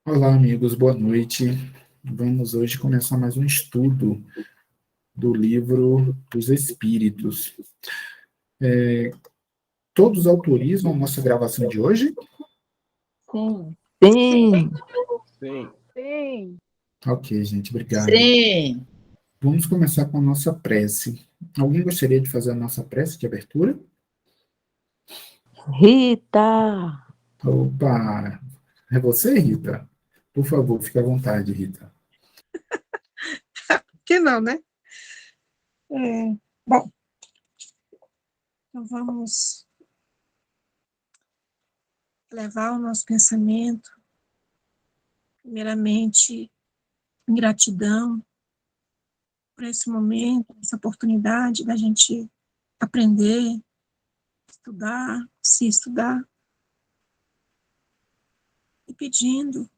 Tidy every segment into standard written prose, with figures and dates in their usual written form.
Olá, amigos, boa noite. Vamos hoje começar mais um estudo do livro dos Espíritos. Todos autorizam a nossa gravação de hoje? Sim. Sim, Sim. Sim. Ok, gente, obrigado. sim. Vamos começar com a nossa prece. Alguém gostaria de fazer a nossa prece de abertura? Rita, Opa, é você, Rita? Por favor, fique à vontade, Rita. Que não, né? Bom, então vamos levar o nosso pensamento, primeiramente, em gratidão por esse momento, essa oportunidade da gente aprender, estudar, se estudar, e pedindo,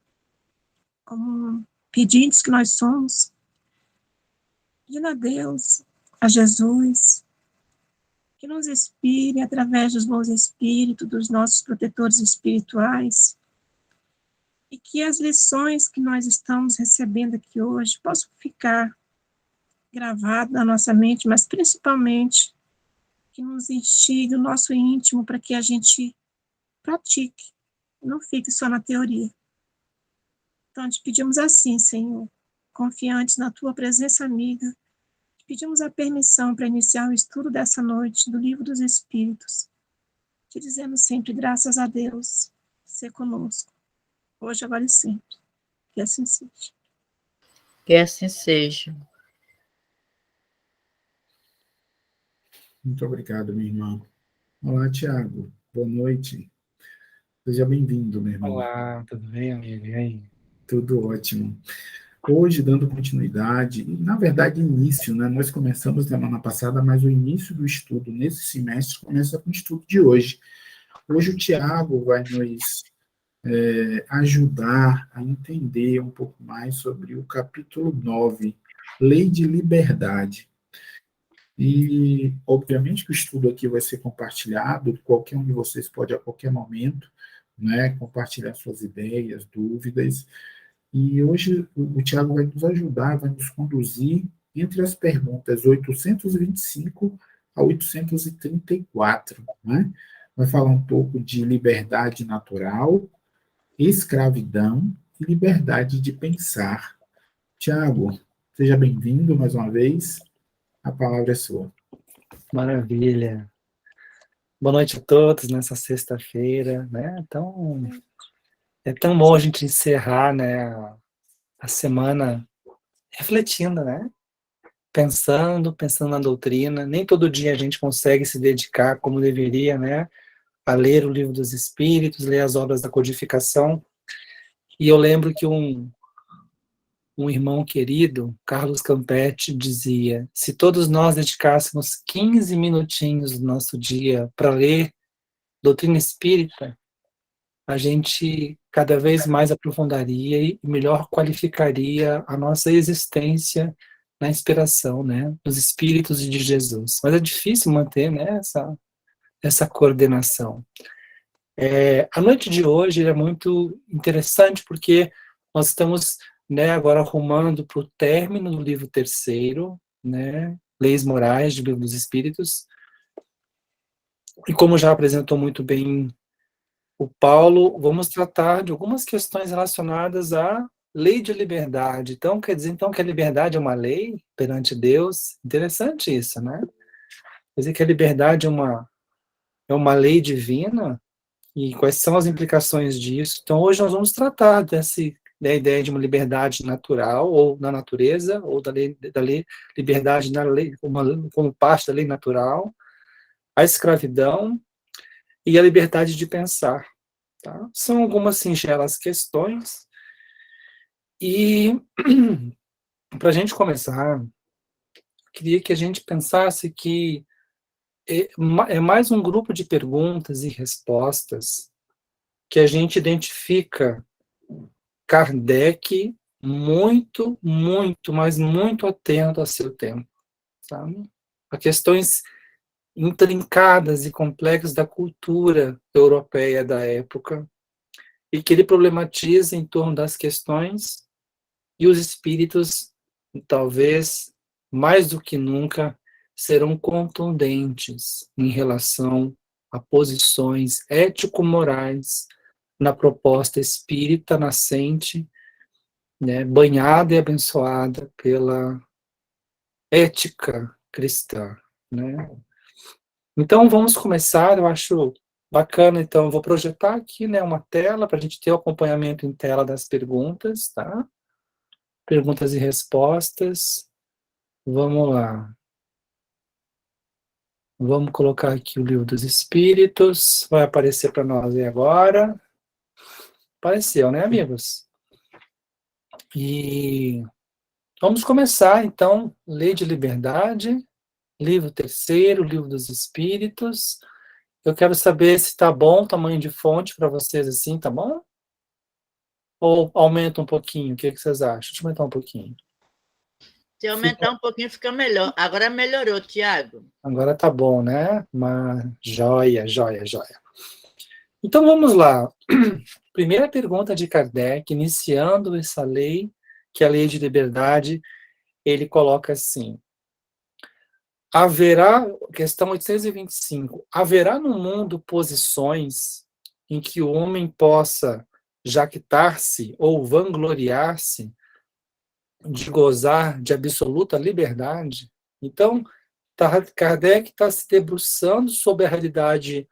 como pedintes que nós somos, pedindo a Deus, a Jesus, que nos inspire através dos bons espíritos, dos nossos protetores espirituais, e que as lições que nós estamos recebendo aqui hoje possam ficar gravadas na nossa mente, mas principalmente que nos instigue o nosso íntimo para que a gente pratique, não fique só na teoria. Então, te pedimos assim, Senhor, confiantes na Tua presença amiga, te pedimos a permissão para iniciar o estudo dessa noite do Livro dos Espíritos, te dizendo sempre, graças a Deus, ser conosco, hoje, agora e sempre. Que assim seja. Que assim seja. Muito obrigado, minha irmã. Olá, Tiago. Boa noite. Seja bem-vindo, meu irmão. Olá, tudo bem, amigo? E aí? Tudo ótimo. Hoje, dando continuidade, e na verdade início, né? Nós começamos semana passada, mas o início do estudo nesse semestre começa com o estudo de hoje. Hoje o Tiago vai nos ajudar a entender um pouco mais sobre o capítulo 9, Lei de Liberdade. E, obviamente, que o estudo aqui vai ser compartilhado, qualquer um de vocês pode, a qualquer momento, né, compartilhar suas ideias, dúvidas. E hoje o Tiago vai nos ajudar, vai nos conduzir entre as perguntas 825 a 834, né? Vai falar um pouco de liberdade natural, escravidão e liberdade de pensar. Tiago, seja bem-vindo mais uma vez. A palavra é sua. Maravilha. Boa noite a todos nessa sexta-feira, né? Então, é tão bom a gente encerrar, né, a semana refletindo, né? Pensando na doutrina. Nem todo dia a gente consegue se dedicar como deveria, né? A ler o Livro dos Espíritos, ler as obras da codificação. E eu lembro que um irmão querido, Carlos Campetti, dizia: se todos nós dedicássemos 15 minutinhos do nosso dia para ler doutrina espírita, a gente cada vez mais aprofundaria e melhor qualificaria a nossa existência na inspiração, né, dos espíritos e de Jesus. Mas é difícil manter, né, essa coordenação. A noite de hoje é muito interessante porque nós estamos, né, agora arrumando para o término do livro terceiro, né, Leis Morais do Livro dos Espíritos, e como já apresentou muito bem o Paulo, vamos tratar de algumas questões relacionadas à lei de liberdade. Então, quer dizer então que a liberdade é uma lei perante Deus? Interessante isso, né? Quer dizer que a liberdade é uma lei divina? E quais são as implicações disso? Então, hoje nós vamos tratar da ideia de uma liberdade natural, ou na natureza, ou da lei liberdade na lei, como parte da lei natural, a escravidão e a liberdade de pensar. Tá? São algumas singelas questões, e para a gente começar, queria que a gente pensasse que é mais um grupo de perguntas e respostas que a gente identifica Kardec muito, muito, mas muito atento a seu tempo, sabe? A questões intrincadas e complexas da cultura europeia da época, e que ele problematiza em torno das questões, e os espíritos, talvez, mais do que nunca, serão contundentes em relação a posições ético-morais na proposta espírita nascente, né, banhada e abençoada pela ética cristã, né? Então, vamos começar, eu acho bacana, então, eu vou projetar aqui, né, uma tela para a gente ter o acompanhamento em tela das perguntas, tá? Perguntas e respostas. Vamos lá. Vamos colocar aqui o Livro dos Espíritos, vai aparecer para nós aí agora. Apareceu, né, amigos? E vamos começar, então, Lei de Liberdade, livro terceiro, Livro dos Espíritos. Eu quero saber se tá bom o tamanho de fonte para vocês assim, tá bom? Ou aumenta um pouquinho, o que vocês acham? Deixa eu aumentar um pouquinho. Se aumentar um pouquinho, fica melhor. Agora melhorou, Tiago. Agora tá bom, né? Mas joia, joia, joia. Então vamos lá. Primeira pergunta de Kardec, iniciando essa lei, que é a lei de liberdade, ele coloca assim: haverá, questão 825, haverá no mundo posições em que o homem possa jactar-se ou vangloriar-se de gozar de absoluta liberdade? Então, Kardec está se debruçando sobre a realidade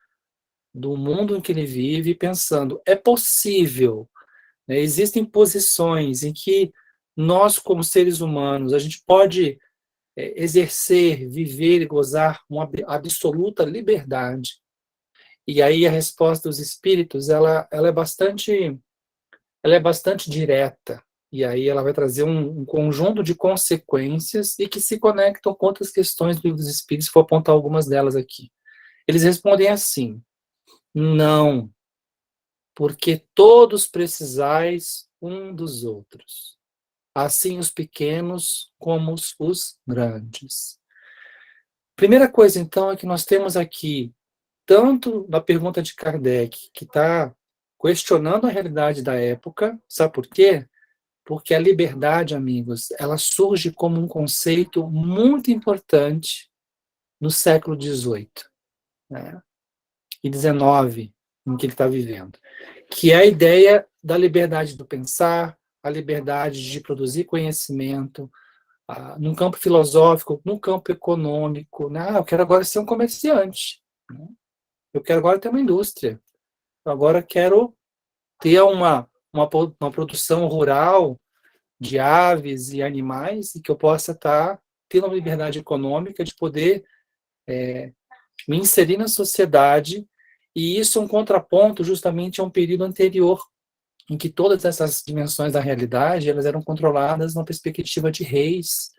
do mundo em que ele vive, pensando, é possível, né, existem posições em que nós, como seres humanos, a gente pode exercer, viver e gozar uma absoluta liberdade. E aí a resposta dos espíritos, ela é bastante direta. E aí ela vai trazer um conjunto de consequências e que se conectam com outras questões do Livro dos Espíritos, vou apontar algumas delas aqui. Eles respondem assim: não, porque todos precisais um dos outros, assim os pequenos como os grandes. Primeira coisa, então, é que nós temos aqui, tanto na pergunta de Kardec, que está questionando a realidade da época, sabe por quê? Porque a liberdade, amigos, ela surge como um conceito muito importante no século XVIII, né, e XIX, em que ele está vivendo, que é a ideia da liberdade do pensar, a liberdade de produzir conhecimento, no campo filosófico, no campo econômico, né? Eu quero agora ser um comerciante, né? Eu quero agora ter uma indústria, eu agora quero ter uma produção rural de aves e animais e que eu possa estar tendo uma liberdade econômica de poder me inserir na sociedade, e isso é um contraponto justamente a um período anterior, em que todas essas dimensões da realidade elas eram controladas numa perspectiva de reis,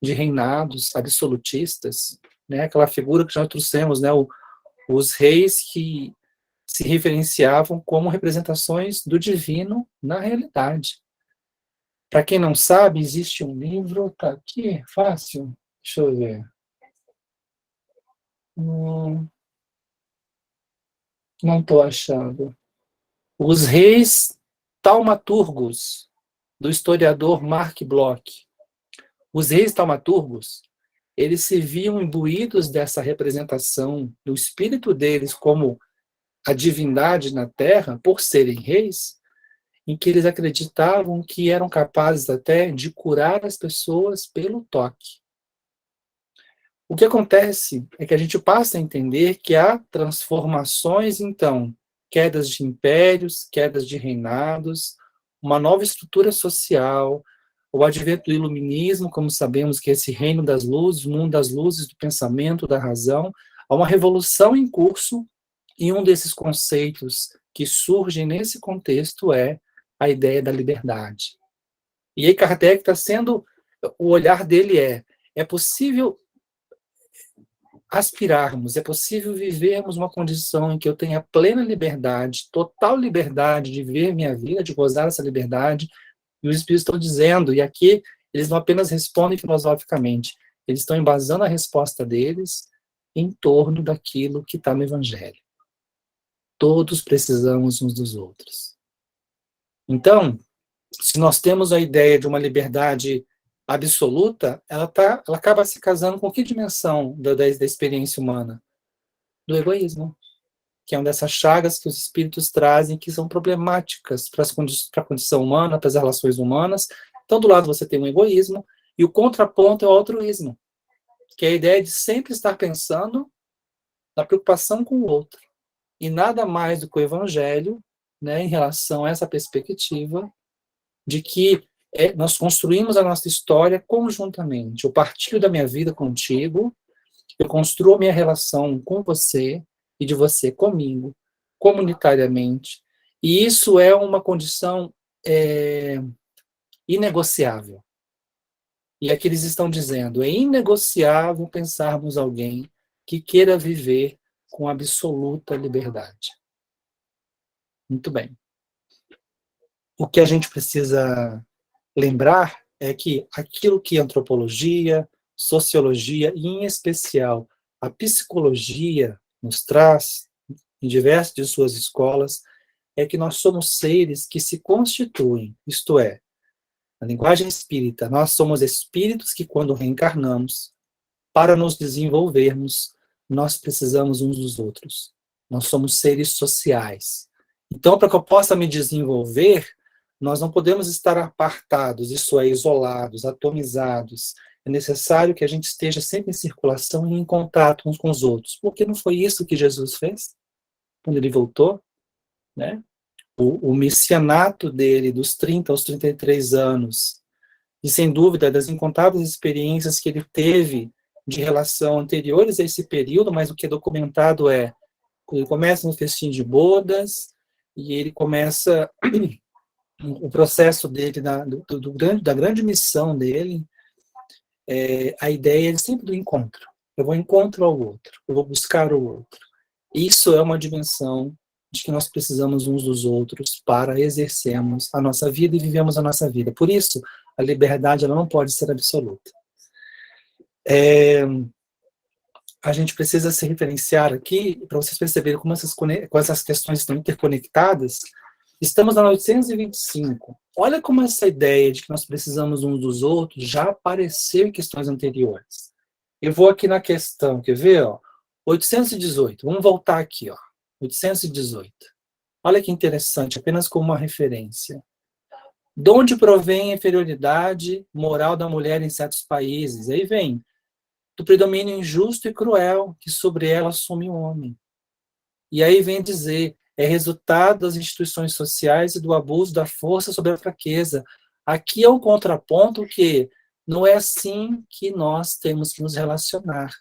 de reinados absolutistas, né? Aquela figura que já trouxemos, né? Os reis que se referenciavam como representações do divino na realidade. Para quem não sabe, existe um livro, tá aqui, fácil, deixa eu ver. Não estou achando. Os Reis Taumaturgos, do historiador Mark Bloch. Os reis taumaturgos, eles se viam imbuídos dessa representação do espírito deles como a divindade na Terra, por serem reis, em que eles acreditavam que eram capazes até de curar as pessoas pelo toque. O que acontece é que a gente passa a entender que há transformações, então, quedas de impérios, quedas de reinados, uma nova estrutura social, o advento do iluminismo, como sabemos que é esse reino das luzes, o mundo das luzes, do pensamento, da razão, há uma revolução em curso, e um desses conceitos que surgem nesse contexto é a ideia da liberdade. E aí Kardec está sendo, o olhar dele é possível aspirarmos, é possível vivermos uma condição em que eu tenha plena liberdade, total liberdade de viver minha vida, de gozar essa liberdade, e os Espíritos estão dizendo, e aqui eles não apenas respondem filosoficamente, eles estão embasando a resposta deles em torno daquilo que está no Evangelho. Todos precisamos uns dos outros. Então, se nós temos a ideia de uma liberdade absoluta, ela acaba se casando com que dimensão da experiência humana? Do egoísmo, que é uma dessas chagas que os espíritos trazem, que são problemáticas para a condição humana, para as relações humanas. Então, do lado você tem o egoísmo, e o contraponto é o altruísmo, que é a ideia de sempre estar pensando na preocupação com o outro. E nada mais do que o evangelho, né, em relação a essa perspectiva de que nós construímos a nossa história conjuntamente. Eu partilho da minha vida contigo, eu construo a minha relação com você e de você comigo, comunitariamente. E isso é uma condição inegociável. E aqui eles estão dizendo, é inegociável pensarmos alguém que queira viver com absoluta liberdade. Muito bem. O que a gente precisa lembrar é que aquilo que a antropologia, sociologia e, em especial, a psicologia nos traz, em diversas de suas escolas, é que nós somos seres que se constituem, isto é, na linguagem espírita, nós somos espíritos que, quando reencarnamos, para nos desenvolvermos, nós precisamos uns dos outros. Nós somos seres sociais. Então, para que eu possa me desenvolver, nós não podemos estar apartados, isso é, isolados, atomizados. É necessário que a gente esteja sempre em circulação e em contato uns com os outros. Porque não foi isso que Jesus fez quando ele voltou, né? O missianato dele, dos 30 aos 33 anos, e sem dúvida das incontáveis experiências que ele teve de relação anteriores a esse período, mas o que é documentado é, ele começa no festim de bodas, e ele começa o processo dele, da grande missão dele, a ideia é sempre do encontro. Eu vou encontro ao outro, eu vou buscar o outro. Isso é uma dimensão de que nós precisamos uns dos outros para exercermos a nossa vida e vivemos a nossa vida. Por isso, a liberdade ela não pode ser absoluta. A gente precisa se referenciar aqui, para vocês perceberem como essas questões estão interconectadas. Estamos na 825. Olha como essa ideia de que nós precisamos uns dos outros já apareceu em questões anteriores. Eu vou aqui na questão, quer ver? 818. Vamos voltar aqui. 818. Olha que interessante, apenas como uma referência. De onde provém a inferioridade moral da mulher em certos países? Aí vem do predomínio injusto e cruel que sobre ela assume o homem. E aí vem dizer, é resultado das instituições sociais e do abuso da força sobre a fraqueza. Aqui é um contraponto que não é assim que nós temos que nos relacionar.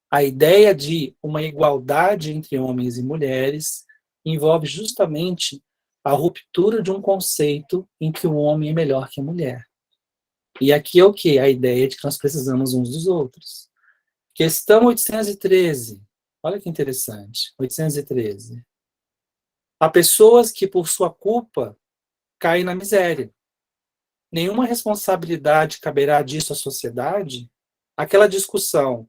A ideia de uma igualdade entre homens e mulheres envolve justamente a ruptura de um conceito em que o homem é melhor que a mulher. E aqui é o quê? A ideia de que nós precisamos uns dos outros. Questão 813. Olha que interessante. 813. Há pessoas que, por sua culpa, caem na miséria. Nenhuma responsabilidade caberá disso à sociedade? Aquela discussão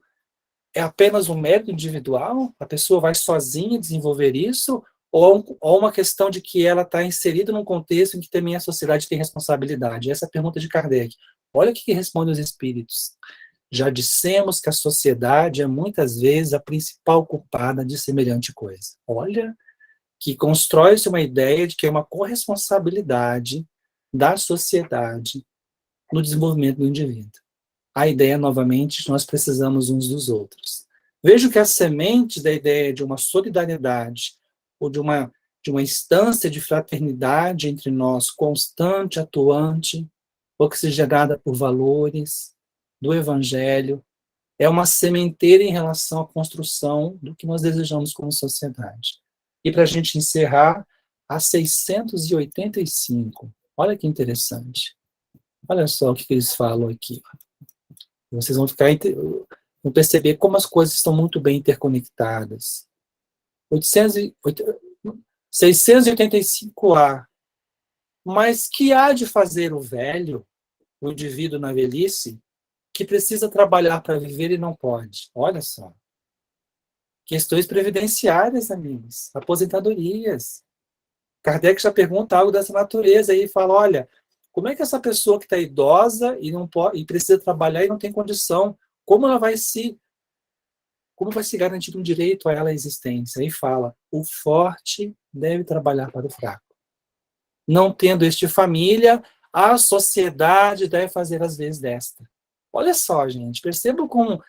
é apenas um mérito individual? A pessoa vai sozinha desenvolver isso? Ou uma questão de que ela está inserida num contexto em que também a sociedade tem responsabilidade? Essa é a pergunta de Kardec. Olha o que responde os espíritos. Já dissemos que a sociedade é muitas vezes a principal culpada de semelhante coisa. Olha, que constrói-se uma ideia de que é uma corresponsabilidade da sociedade no desenvolvimento do indivíduo. A ideia, novamente, de nós precisamos uns dos outros. Vejo que as sementes da ideia de uma solidariedade ou de uma instância de fraternidade entre nós, constante, atuante, oxigenada por valores do Evangelho, é uma sementeira em relação à construção do que nós desejamos como sociedade. E para a gente encerrar, a 685. Olha que interessante. Olha só o que eles falam aqui. Vocês vão vão perceber como as coisas estão muito bem interconectadas. 685A. Mas que há de fazer o velho, o indivíduo na velhice, que precisa trabalhar para viver e não pode? Olha só. Questões previdenciárias, amigos. Aposentadorias. Kardec já pergunta algo dessa natureza e fala, olha, como é que essa pessoa que está idosa e não pode, e precisa trabalhar e não tem condição, como vai se garantir um direito a ela a existência? Aí fala, o forte deve trabalhar para o fraco. Não tendo este família, a sociedade deve fazer as vezes desta. Olha só, gente, percebam como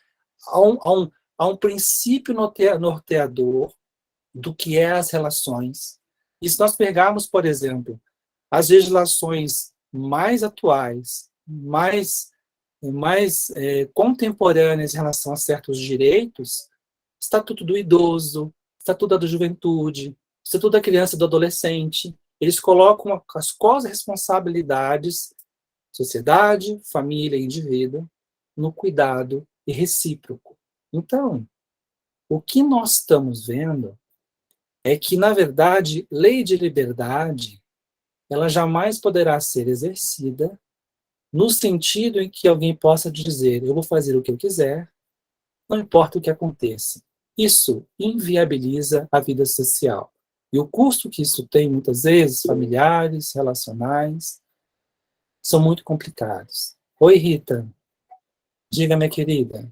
há um princípio norteador do que é as relações. E se nós pegarmos, por exemplo, as legislações mais atuais, mais contemporâneas em relação a certos direitos, Estatuto do Idoso, Estatuto da Juventude, Estatuto da Criança e do Adolescente, eles colocam as corresponsabilidades, sociedade, família e indivíduo, no cuidado e recíproco. Então, o que nós estamos vendo é que, na verdade, lei de liberdade, ela jamais poderá ser exercida no sentido em que alguém possa dizer, eu vou fazer o que eu quiser, não importa o que aconteça. Isso inviabiliza a vida social. E o custo que isso tem, muitas vezes, familiares, relacionais, são muito complicados. Oi, Rita. Diga, minha querida.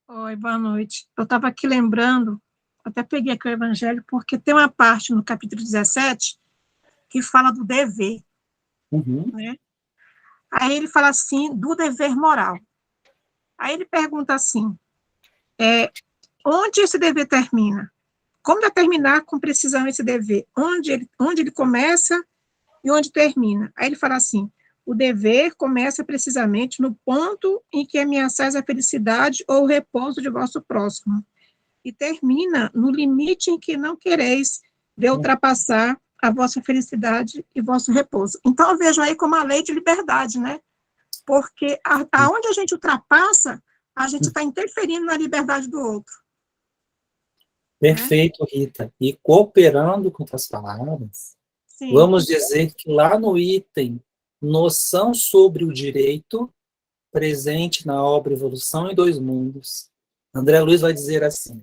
Oi, boa noite. Eu estava aqui lembrando, até peguei aqui o Evangelho, porque tem uma parte no capítulo 17 que fala do dever, né? Aí ele fala assim, do dever moral. Aí ele pergunta assim, onde esse dever termina? Como determinar com precisão esse dever? Onde ele começa e onde termina? Aí ele fala assim, o dever começa precisamente no ponto em que ameaçais a felicidade ou o repouso de vosso próximo, e termina no limite em que não quereis de ultrapassar a vossa felicidade e vosso repouso. Então, eu vejo aí como a lei de liberdade, né? Porque aonde a gente ultrapassa, a gente está interferindo na liberdade do outro. Perfeito, Rita. E cooperando com as palavras, Sim. Vamos dizer que lá no item noção sobre o direito, presente na obra Evolução em Dois Mundos, André Luiz vai dizer assim,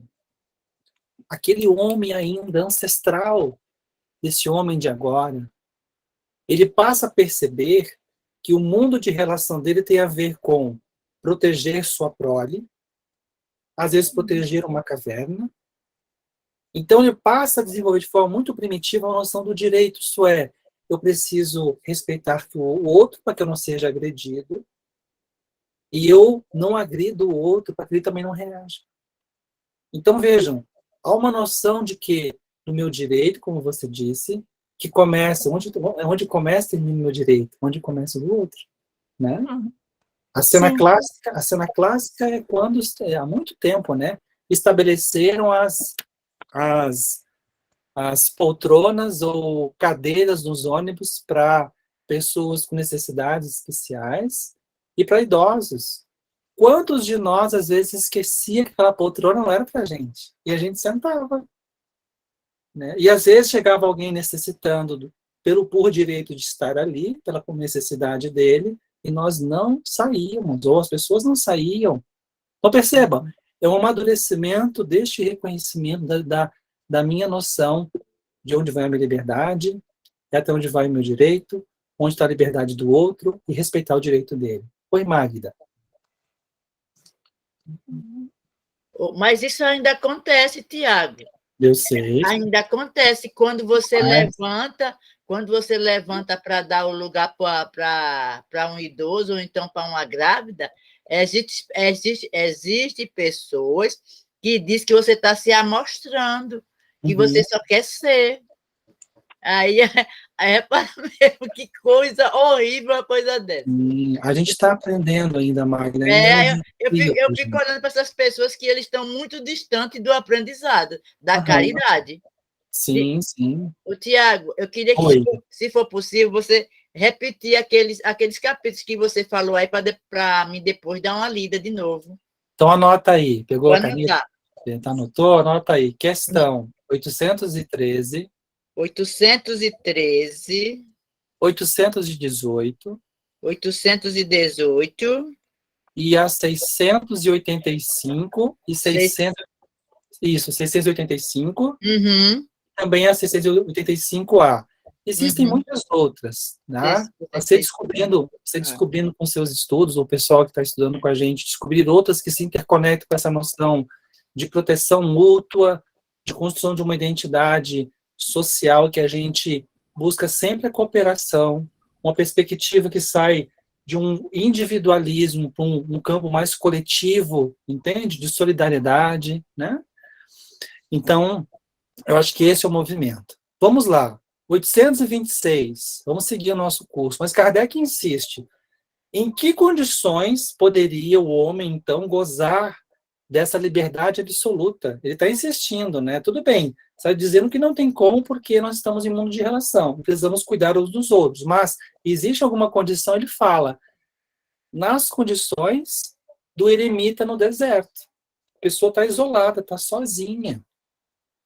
aquele homem ainda ancestral, esse homem de agora, ele passa a perceber que o mundo de relação dele tem a ver com proteger sua prole, às vezes proteger uma caverna. Então ele passa a desenvolver de forma muito primitiva a noção do direito, isso é, eu preciso respeitar o outro para que eu não seja agredido, e eu não agrido o outro para que ele também não reaja. Então vejam, há uma noção de que no meu direito, como você disse, que começa, onde começa e termina o meu direito, onde começa o outro, né? A cena clássica é quando, há muito tempo, né, estabeleceram as poltronas ou cadeiras nos ônibus para pessoas com necessidades especiais e para idosos. Quantos de nós, às vezes, esquecia que aquela poltrona não era para a gente? E a gente sentava. Né? E, às vezes, chegava alguém necessitando pelo puro direito de estar ali, pela necessidade dele, e nós não saíamos, ou as pessoas não saíam. Então, perceba, é um amadurecimento deste reconhecimento da minha noção de onde vai a minha liberdade, até onde vai o meu direito, onde está a liberdade do outro, e respeitar o direito dele. Oi, Magda. Mas isso ainda acontece, Tiago. Eu sei. Ainda acontece quando você levanta para dar o lugar para um idoso ou então para uma grávida, existe pessoas que diz que você está se amostrando, que você só quer ser. Aí para mesmo, que coisa horrível uma coisa dessa. A gente está aprendendo ainda, Magda. Eu fico olhando para essas pessoas que eles estão muito distantes do aprendizado, da caridade. Sim, sim. O Tiago, eu queria que, se for possível, você repetir aqueles capítulos que você falou aí para mim depois dar uma lida de novo. Então anota aí. Pegou a caneta? Anotou? Anota aí. Questão 813. 813. 818. 818. E a 685 e 600. Isso, 685. Uhum. Também a 685A. Existem muitas outras, né? Você descobrindo com seus estudos, o pessoal que está estudando com a gente, descobrir outras que se interconectam com essa noção de proteção mútua, de construção de uma identidade social, que a gente busca sempre a cooperação, uma perspectiva que sai de um individualismo para um campo mais coletivo, entende? De solidariedade, né? Então, eu acho que esse é o movimento. Vamos lá. 826, vamos seguir o nosso curso. Mas Kardec insiste. Em que condições poderia o homem, então, gozar dessa liberdade absoluta? Ele está insistindo, né? Tudo bem, está dizendo que não tem como, porque nós estamos em mundo de relação, precisamos cuidar uns dos outros. Mas existe alguma condição, ele fala, nas condições do eremita no deserto. A pessoa está isolada, está sozinha.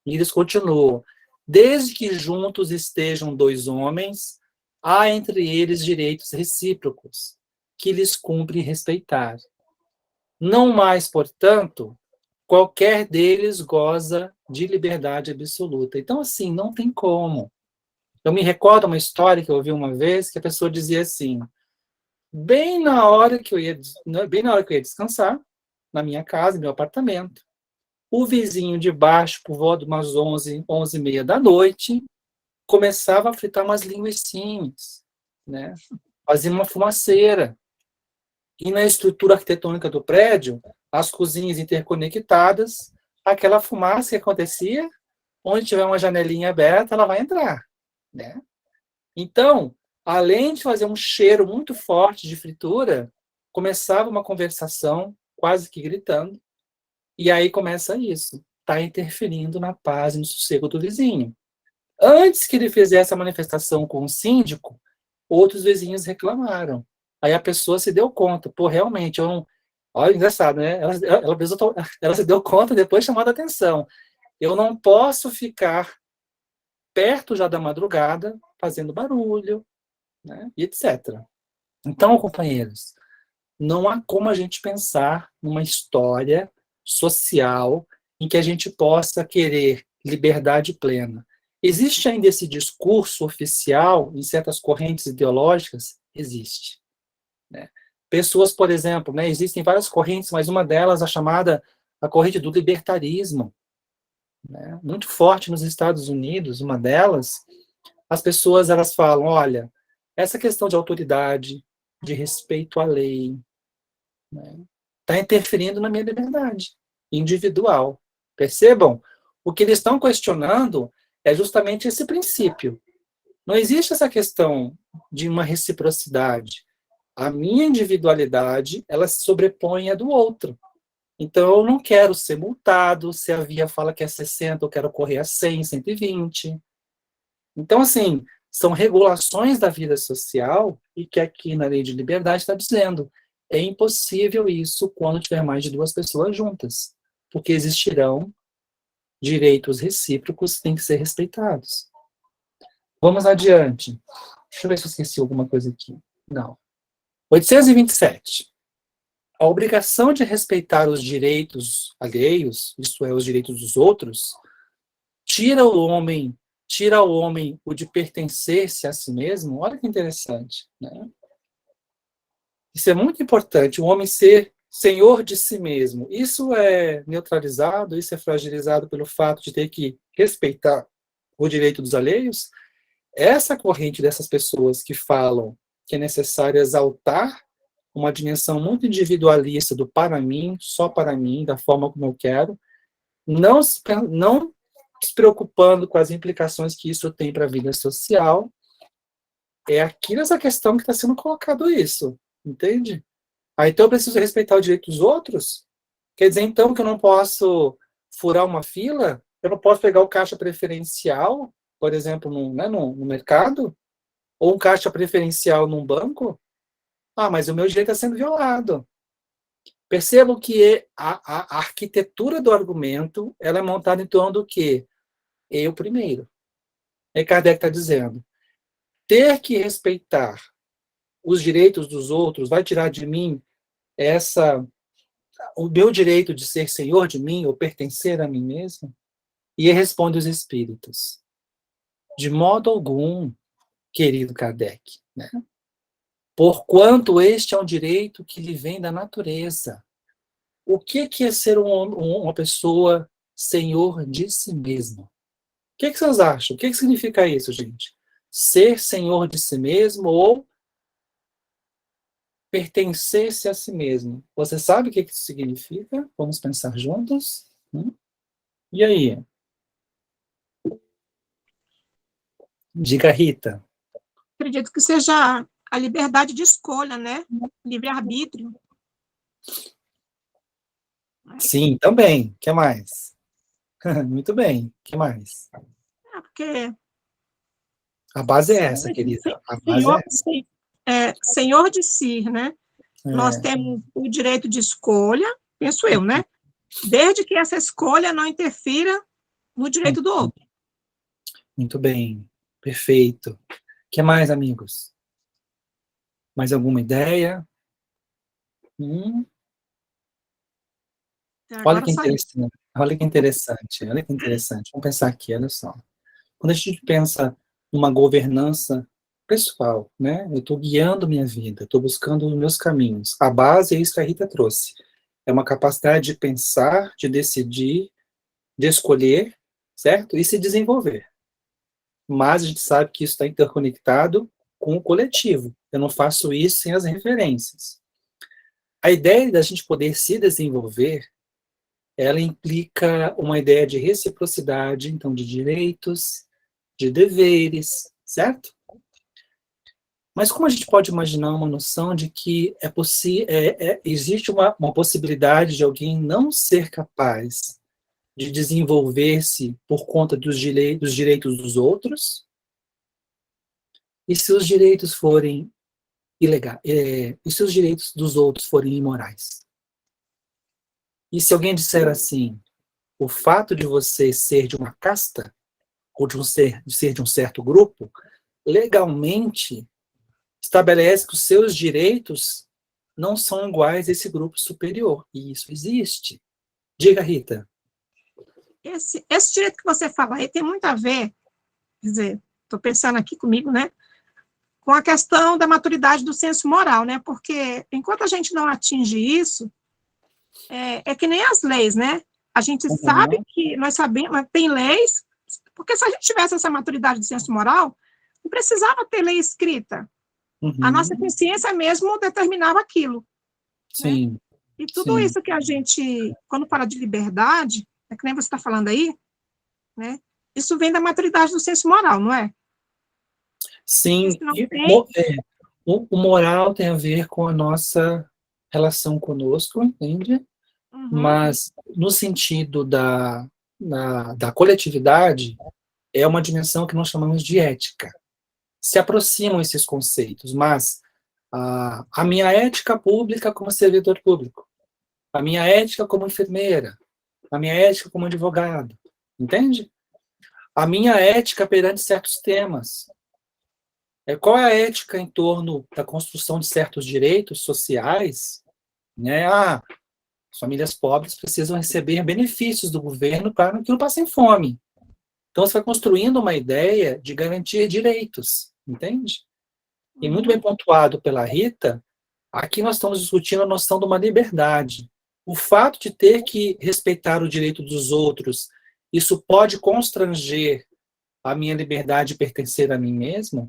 E eles continuam. Desde que juntos estejam dois homens, há entre eles direitos recíprocos, que lhes cumpre respeitar. Não mais, portanto, qualquer deles goza de liberdade absoluta. Então, assim, não tem como. Eu me recordo uma história que eu ouvi uma vez, que a pessoa dizia assim, bem na hora que eu ia descansar, na minha casa, no meu apartamento, o vizinho de baixo, por volta de umas 11, 11h30 da noite, começava a fritar umas linguicinhas, né? Fazia uma fumaceira. E na estrutura arquitetônica do prédio, as cozinhas interconectadas, aquela fumaça que acontecia, onde tiver uma janelinha aberta, ela vai entrar, né? Então, além de fazer um cheiro muito forte de fritura, começava uma conversação, quase que gritando, e aí começa isso, está interferindo na paz e no sossego do vizinho. Antes que ele fizesse a manifestação com o síndico, outros vizinhos reclamaram. Aí a pessoa se deu conta, pô, realmente, eu não... Olha, engraçado, né? Ela se deu conta depois chamada a atenção. Eu não posso ficar perto já da madrugada, fazendo barulho, né? E etc. Então, companheiros, não há como a gente pensar numa história social em que a gente possa querer liberdade plena. Existe ainda esse discurso oficial em certas correntes ideológicas? Existe. Né? Pessoas, por exemplo, né, existem várias correntes, mas uma delas, a corrente do libertarismo, né, muito forte nos Estados Unidos, uma delas, as pessoas elas falam, olha, essa questão de autoridade, de respeito à lei, né, está interferindo na minha liberdade individual. Percebam? O que eles estão questionando é justamente esse princípio. Não existe essa questão de uma reciprocidade. A minha individualidade, ela se sobrepõe à do outro. Então, eu não quero ser multado, se a via fala que é 60, eu quero correr a 100, 120. Então, assim, são regulações da vida social e que aqui na Lei de Liberdade está dizendo, é impossível isso quando tiver mais de duas pessoas juntas, porque existirão direitos recíprocos que têm que ser respeitados. Vamos adiante. Deixa eu ver se eu esqueci alguma coisa aqui. Não. 827. A obrigação de respeitar os direitos alheios, isto é, os direitos dos outros, tira ao homem o de pertencer-se a si mesmo. Olha que interessante, né? Isso é muito importante, o homem ser senhor de si mesmo. Isso é neutralizado, isso é fragilizado pelo fato de ter que respeitar o direito dos alheios. Essa corrente dessas pessoas que falam que é necessário exaltar uma dimensão muito individualista do para mim, só para mim, da forma como eu quero, não se preocupando com as implicações que isso tem para a vida social, é aqui nessa questão que está sendo colocado isso, entende? Então eu preciso respeitar o direito dos outros? Quer dizer, então, que eu não posso furar uma fila? Eu não posso pegar o caixa preferencial, por exemplo, no mercado? Ou um caixa preferencial num banco? Ah, mas o meu direito está sendo violado. Percebam que a arquitetura do argumento ela é montada em torno do quê? Eu primeiro. Aí Kardec está dizendo, ter que respeitar os direitos dos outros vai tirar de mim o meu direito de ser senhor de mim ou pertencer a mim mesmo? E ele responde os espíritos, de modo algum, querido Kardec, né? Porquanto este é um direito que lhe vem da natureza. O que é ser uma pessoa senhor de si mesmo? O que vocês acham? O que significa isso, gente? Ser senhor de si mesmo ou pertencer-se a si mesmo? Você sabe o que isso significa? Vamos pensar juntos? E aí? Diga, Rita. Acredito que seja a liberdade de escolha, né? Livre-arbítrio. Sim, também. O que mais? Muito bem. O que mais? Porque A base é essa, querida. A base é essa. Senhor de si, né? Nós temos o direito de escolha, penso eu, né? Desde que essa escolha não interfira no direito do outro. Muito bem. Perfeito. O que mais, amigos? Mais alguma ideia? Olha que interessante. Olha que interessante. Olha que interessante. Vamos pensar aqui, olha só. Quando a gente pensa numa governança pessoal, né? Eu estou guiando minha vida, estou buscando os meus caminhos. A base é isso que a Rita trouxe. É uma capacidade de pensar, de decidir, de escolher, certo? E se desenvolver. Mas a gente sabe que isso está interconectado com o coletivo. Eu não faço isso sem as referências. A ideia da gente poder se desenvolver, ela implica uma ideia de reciprocidade, então, de direitos, de deveres, certo? Mas como a gente pode imaginar uma noção de que existe uma possibilidade de alguém não ser capaz de desenvolver-se por conta dos direitos dos outros? E se os direitos forem ilegais? E se os direitos dos outros forem imorais? E se alguém disser assim, o fato de você ser de uma casta, ou de ser de um certo grupo, legalmente estabelece que os seus direitos não são iguais a esse grupo superior. E isso existe. Diga, Rita. Esse direito que você fala aí tem muito a ver, quer dizer, estou pensando aqui comigo, né, com a questão da maturidade do senso moral, né, porque enquanto a gente não atinge isso, é que nem as leis, né, a gente sabe que, nós sabemos, mas tem leis, porque se a gente tivesse essa maturidade do senso moral, não precisava ter lei escrita. A nossa consciência mesmo determinava aquilo. Sim. Né? E tudo isso que a gente, quando fala de liberdade, é que nem você está falando aí, né? Isso vem da maturidade do senso moral, não é? Sim. O moral tem a ver com a nossa relação conosco, entende? Mas, no sentido da coletividade, é uma dimensão que nós chamamos de ética. Se aproximam esses conceitos, mas a minha ética pública como servidor público, a minha ética como enfermeira, a minha ética como advogado, entende? A minha ética perante certos temas. Qual é a ética em torno da construção de certos direitos sociais? Né? As famílias pobres precisam receber benefícios do governo para que não passem fome. Então, você vai construindo uma ideia de garantir direitos, entende? E muito bem pontuado pela Rita, aqui nós estamos discutindo a noção de uma liberdade. O fato de ter que respeitar o direito dos outros, isso pode constranger a minha liberdade de pertencer a mim mesmo?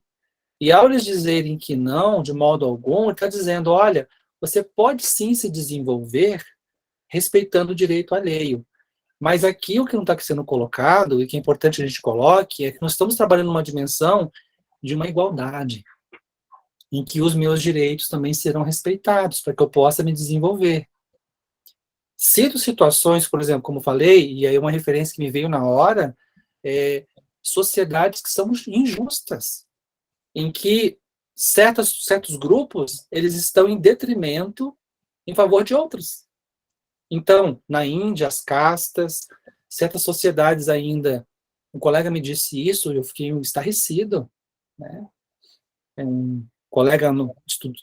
E ao eles dizerem que não, de modo algum, está dizendo, olha, você pode sim se desenvolver respeitando o direito alheio. Mas aqui o que não está sendo colocado, e que é importante a gente coloque, é que nós estamos trabalhando numa dimensão de uma igualdade, em que os meus direitos também serão respeitados, para que eu possa me desenvolver. Cito situações, por exemplo, como falei, e aí uma referência que me veio na hora, sociedades que são injustas, em que certos grupos, eles estão em detrimento em favor de outros. Então, na Índia, as castas, certas sociedades ainda, um colega me disse isso, eu fiquei estarrecido, né? Um colega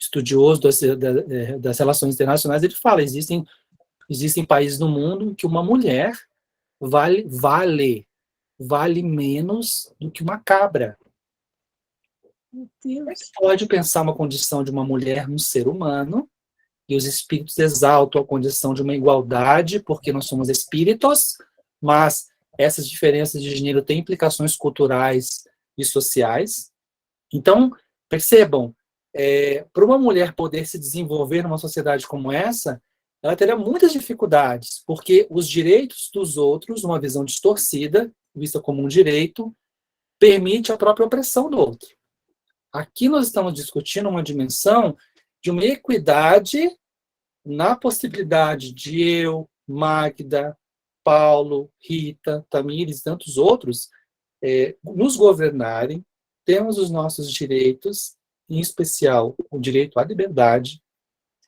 estudioso das relações internacionais, ele fala, existem países no mundo que uma mulher vale menos do que uma cabra. Meu Como é que Deus. pode pensar uma condição de uma mulher no ser humano e os espíritos exaltam a condição de uma igualdade, porque nós somos espíritos, mas essas diferenças de gênero têm implicações culturais e sociais. Então, percebam, para uma mulher poder se desenvolver numa sociedade como essa, ela terá muitas dificuldades, porque os direitos dos outros, uma visão distorcida, vista como um direito, permite a própria opressão do outro. Aqui nós estamos discutindo uma dimensão de uma equidade na possibilidade de eu, Magda, Paulo, Rita, Tamires e tantos outros nos governarem, temos os nossos direitos, em especial o direito à liberdade,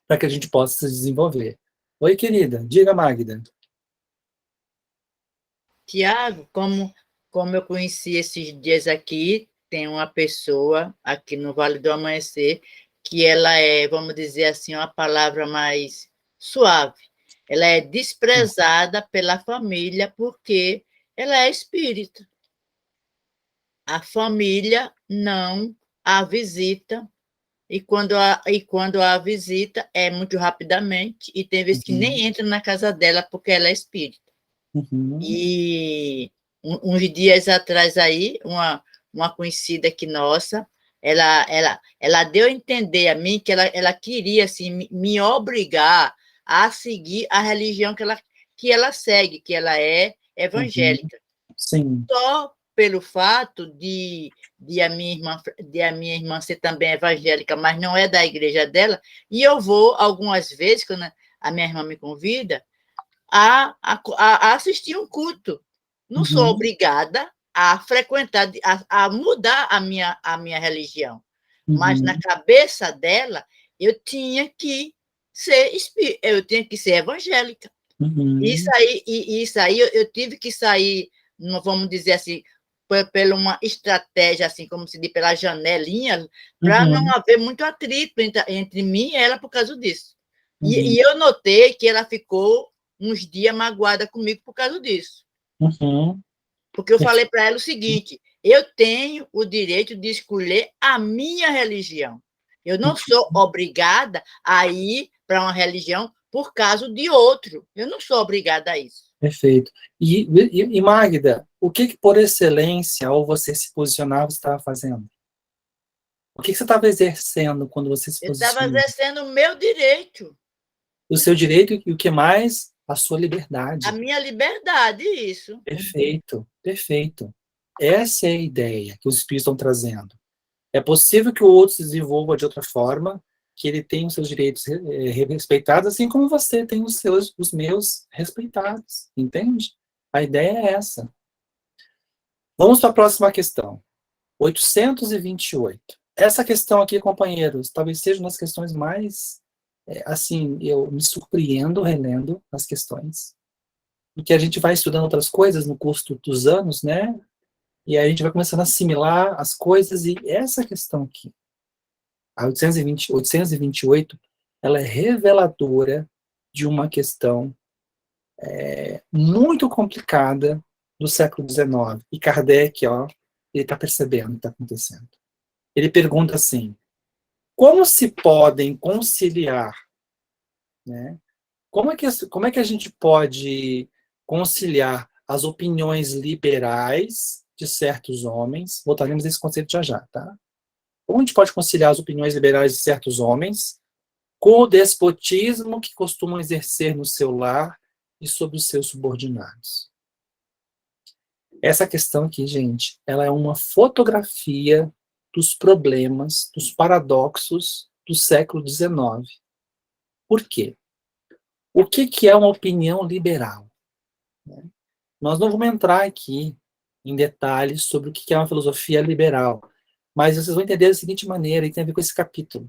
para que a gente possa se desenvolver. Oi, querida, diga, Magda. Tiago, como eu conheci esses dias aqui, tem uma pessoa aqui no Vale do Amanhecer que ela é, vamos dizer assim, uma palavra mais suave. Ela é desprezada pela família porque ela é espírita. A família não a visita, e quando a visita é muito rapidamente, e tem vezes que nem entra na casa dela porque ela é espírita. E uns dias atrás aí, uma conhecida aqui nossa, ela deu a entender a mim que ela queria assim, me obrigar a seguir a religião que ela segue, que ela é evangélica. Sim. Só pelo fato de a minha irmã ser também evangélica, mas não é da igreja dela, e eu vou algumas vezes, quando a minha irmã me convida, a assistir um culto. Não sou obrigada a frequentar, a mudar a minha religião. Mas na cabeça dela, eu tinha que ser evangélica. Isso aí eu tive que sair, vamos dizer assim, pela uma estratégia, assim, como se diz, pela janelinha, para não haver muito atrito entre mim e ela por causa disso. E eu notei que ela ficou uns dias magoada comigo por causa disso. Porque eu falei para ela o seguinte: eu tenho o direito de escolher a minha religião. Eu não sou obrigada a ir para uma religião por causa de outro. Eu não sou obrigada a isso. Perfeito. E Magda, o que por excelência, ao você se posicionar, você estava fazendo? O que você estava exercendo quando você se Eu estava posicionou? exercendo o meu direito. O seu direito e o que mais? A sua liberdade. A minha liberdade, isso. Perfeito, perfeito. Essa é a ideia que os espíritos estão trazendo. É possível que o outro se desenvolva de outra forma, que ele tenha os seus direitos respeitados, assim como você tem os meus respeitados, entende? A ideia é essa. Vamos para a próxima questão. 828. Essa questão aqui, companheiros, talvez seja uma das questões mais, assim, eu me surpreendo relendo as questões, porque a gente vai estudando outras coisas no curso dos anos, né? E aí a gente vai começando a assimilar as coisas, e essa questão aqui, a 828, ela é reveladora de uma questão muito complicada do século XIX. E Kardec, ó, ele está percebendo o que está acontecendo. Ele pergunta assim: como se podem conciliar, né? Como é que a gente pode conciliar as opiniões liberais de certos homens? Voltaremos a esse conceito já já, tá? Como a gente pode conciliar as opiniões liberais de certos homens com o despotismo que costumam exercer no seu lar e sobre os seus subordinados? Essa questão aqui, gente, ela é uma fotografia dos problemas, dos paradoxos do século XIX. Por quê? O que é uma opinião liberal? Nós não vamos entrar aqui em detalhes sobre o que é uma filosofia liberal, mas vocês vão entender da seguinte maneira, e tem a ver com esse capítulo.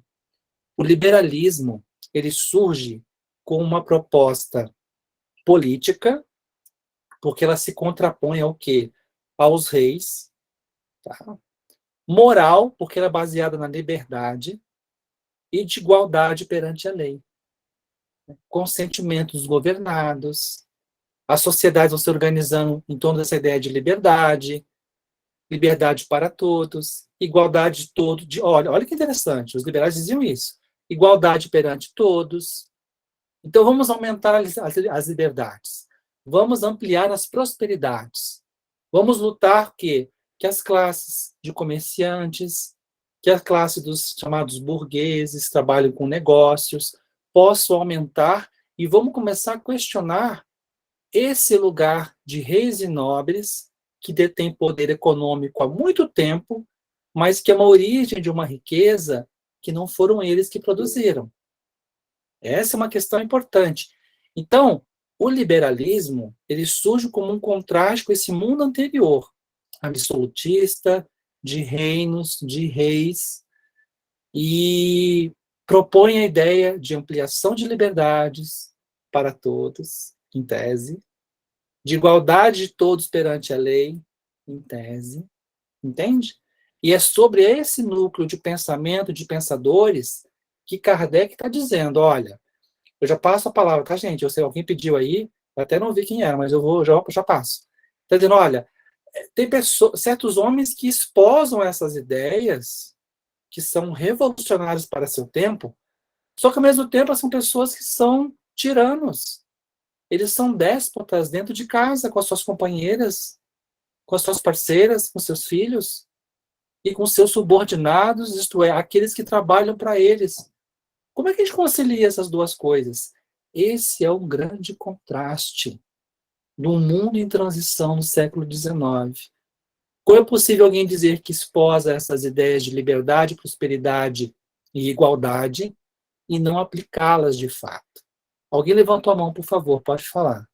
O liberalismo, ele surge com uma proposta política, porque ela se contrapõe ao quê? Aos reis. Tá? Moral, porque ela é baseada na liberdade, e de igualdade perante a lei. Consentimento dos governados, as sociedades vão se organizando em torno dessa ideia de liberdade, liberdade para todos, igualdade de todos. Olha que interessante, os liberais diziam isso. Igualdade perante todos. Então, vamos aumentar as liberdades. Vamos ampliar as prosperidades. Vamos lutar que as classes de comerciantes, que a classe dos chamados burgueses, trabalham com negócios, possam aumentar, e vamos começar a questionar esse lugar de reis e nobres que detêm poder econômico há muito tempo, mas que é uma origem de uma riqueza que não foram eles que produziram. Essa é uma questão importante. Então, o liberalismo, ele surge como um contraste com esse mundo anterior, absolutista, de reinos, de reis, e propõe a ideia de ampliação de liberdades para todos, em tese, de igualdade de todos perante a lei, em tese, entende? E é sobre esse núcleo de pensamento, de pensadores, que Kardec está dizendo, olha, eu já passo a palavra, tá, gente? Eu sei, alguém pediu aí, eu até não vi quem era, mas eu vou, já passo. Está dizendo, olha, tem certos homens que esposam essas ideias, que são revolucionários para seu tempo, só que, ao mesmo tempo, são pessoas que são tiranos. Eles são déspotas dentro de casa, com as suas companheiras, com as suas parceiras, com seus filhos, e com seus subordinados, isto é, aqueles que trabalham para eles. Como é que a gente concilia essas duas coisas? Esse é um grande contraste do mundo em transição no século XIX. Como é possível alguém dizer que esposa essas ideias de liberdade, prosperidade e igualdade e não aplicá-las de fato? Alguém levantou a mão, por favor, pode falar.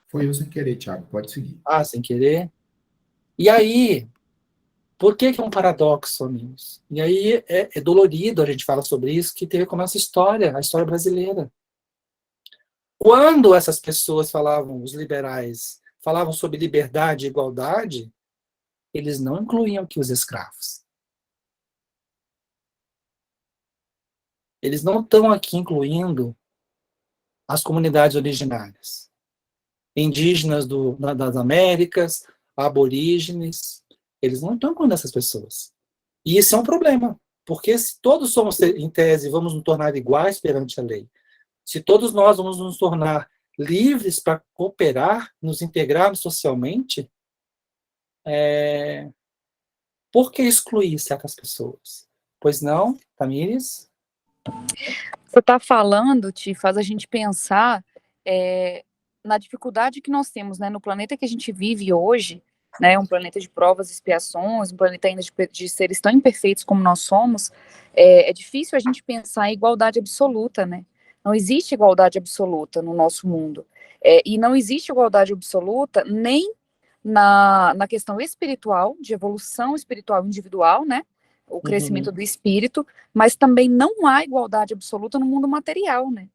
Foi eu sem querer, Thiago, pode seguir. Ah, sem querer? E aí, por que é um paradoxo, amigos? E aí é dolorido a gente falar sobre isso, que teve como essa história, a história brasileira. Quando essas pessoas falavam, os liberais, falavam sobre liberdade e igualdade, eles não incluíam aqui os escravos. Eles não estão aqui incluindo as comunidades originárias, indígenas das Américas, aborígenes, eles não estão incluindo essas pessoas. E isso é um problema, porque se todos somos, em tese, vamos nos tornar iguais perante a lei, se todos nós vamos nos tornar livres para cooperar, nos integrarmos socialmente, por que excluir certas pessoas? Pois não, Tamires? Você está falando, Ti, faz a gente pensar na dificuldade que nós temos, né, no planeta que a gente vive hoje, né, um planeta de provas e expiações, um planeta ainda de seres tão imperfeitos como nós somos, é difícil a gente pensar em igualdade absoluta, né? Não existe igualdade absoluta no nosso mundo. E não existe igualdade absoluta nem na questão espiritual, de evolução espiritual individual, né? O crescimento do espírito, mas também não há igualdade absoluta no mundo material, né?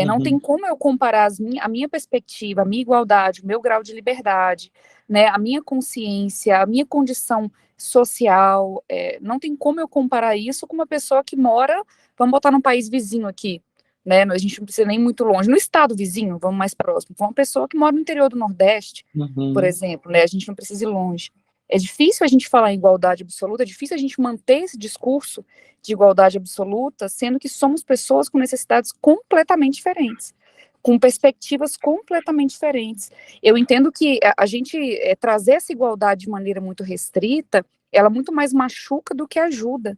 Não tem como eu comparar a minha perspectiva, a minha igualdade, o meu grau de liberdade, né, a minha consciência, a minha condição social, não tem como eu comparar isso com uma pessoa que mora, vamos botar num país vizinho aqui, né, a gente não precisa nem muito longe, no estado vizinho, vamos mais próximo, uma pessoa que mora no interior do Nordeste, por exemplo, né, a gente não precisa ir longe. É difícil a gente falar em igualdade absoluta, é difícil a gente manter esse discurso de igualdade absoluta, sendo que somos pessoas com necessidades completamente diferentes, com perspectivas completamente diferentes. Eu entendo que a gente trazer essa igualdade de maneira muito restrita, ela muito mais machuca do que ajuda,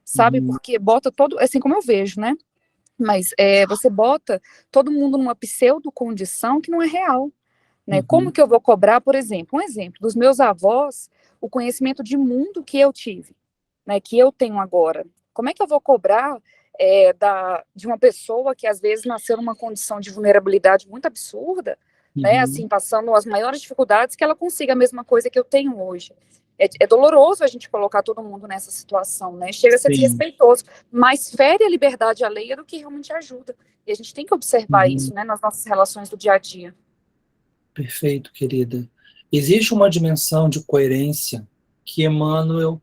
sabe? Porque bota todo, assim como eu vejo, né? Mas você bota todo mundo numa pseudo-condição que não é real. Né? Como que eu vou cobrar, por exemplo, um exemplo dos meus avós, o conhecimento de mundo que eu tive, né, que eu tenho agora. Como é que eu vou cobrar de uma pessoa que às vezes nasceu numa condição de vulnerabilidade muito absurda, né, assim, passando as maiores dificuldades, que ela consiga a mesma coisa que eu tenho hoje? É doloroso a gente colocar todo mundo nessa situação, né? Chega a ser desrespeitoso, mas fere a liberdade alheia do que realmente ajuda. E a gente tem que observar isso, né, nas nossas relações do dia a dia. Perfeito, querida. Existe uma dimensão de coerência que Emmanuel,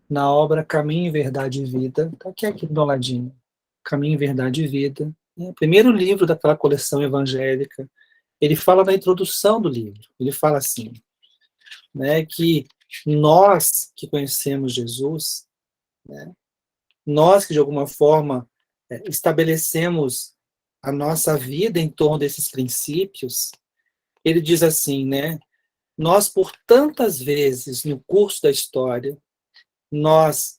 na obra Caminho, Verdade e Vida, está aqui do meu ladinho, Caminho, Verdade e Vida, o primeiro livro daquela coleção evangélica, ele fala na introdução do livro, ele fala assim, né, que nós que conhecemos Jesus, né, nós que de alguma forma estabelecemos a nossa vida em torno desses princípios, ele diz assim, né, nós por tantas vezes no curso da história, nós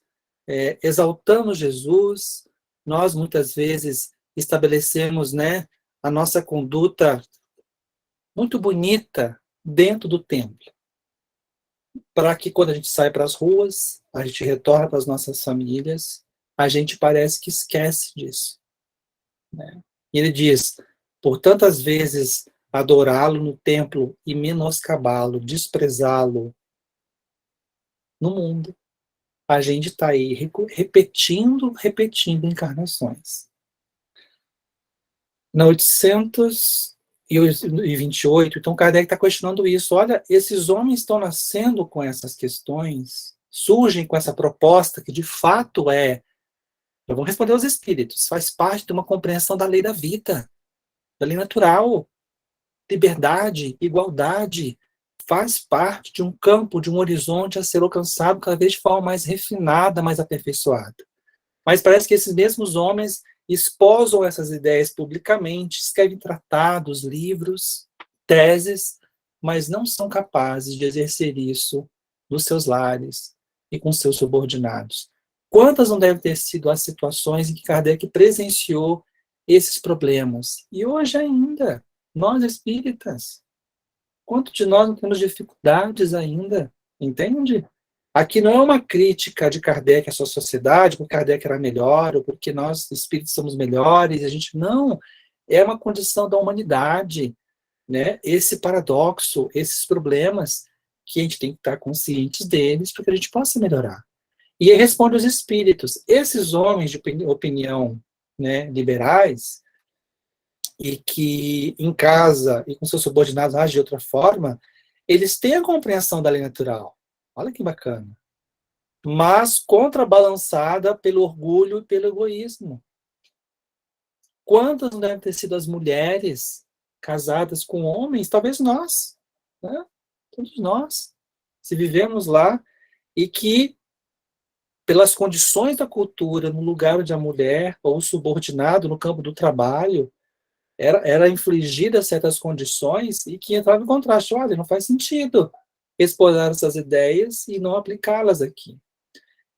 exaltamos Jesus, nós muitas vezes estabelecemos, né, a nossa conduta muito bonita dentro do templo, para que quando a gente sai para as ruas, a gente retorna para as nossas famílias, a gente parece que esquece disso, né? E ele diz, por tantas vezes adorá-lo no templo e menoscabá-lo, desprezá-lo no mundo, a gente está aí repetindo encarnações. Na 828, então Kardec está questionando isso. Olha, esses homens estão nascendo com essas questões, surgem com essa proposta que de fato vamos responder aos espíritos, faz parte de uma compreensão da lei da vida, da lei natural, liberdade, igualdade, faz parte de um campo, de um horizonte a ser alcançado cada vez de forma mais refinada, mais aperfeiçoada. Mas parece que esses mesmos homens esposam essas ideias publicamente, escrevem tratados, livros, teses, mas não são capazes de exercer isso nos seus lares e com seus subordinados. Quantas não devem ter sido as situações em que Kardec presenciou esses problemas? E hoje ainda, nós espíritas, quanto de nós não temos dificuldades ainda, entende? Aqui não é uma crítica de Kardec à sua sociedade, porque Kardec era melhor, ou porque nós, espíritos, somos melhores, a gente não, é uma condição da humanidade, né? Esse paradoxo, esses problemas, que a gente tem que estar conscientes deles, para que a gente possa melhorar. E aí responde os espíritos, esses homens de opinião, né, liberais, e que em casa e com seus subordinados agem de outra forma, eles têm a compreensão da lei natural. Olha que bacana. Mas contrabalançada pelo orgulho e pelo egoísmo. Quantas não devem ter sido as mulheres casadas com homens? Talvez nós, né? Todos nós, se vivemos lá, e que, pelas condições da cultura, no lugar onde a mulher, ou o subordinado no campo do trabalho, era infligida certas condições e que entrava em contraste. Olha, não faz sentido explorar essas ideias e não aplicá-las aqui.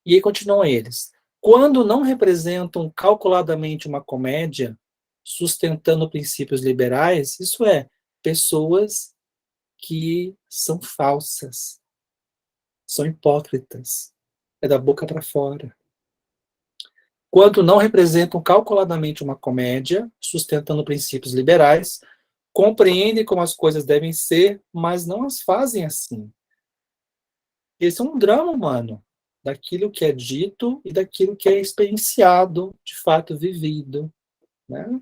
E aí continuam eles. Quando não representam calculadamente uma comédia, sustentando princípios liberais, isso é, pessoas que são falsas, são hipócritas, é da boca para fora. Quando não representam calculadamente uma comédia, sustentando princípios liberais, compreendem como as coisas devem ser, mas não as fazem assim. Esse é um drama humano, daquilo que é dito e daquilo que é experienciado, de fato vivido, né?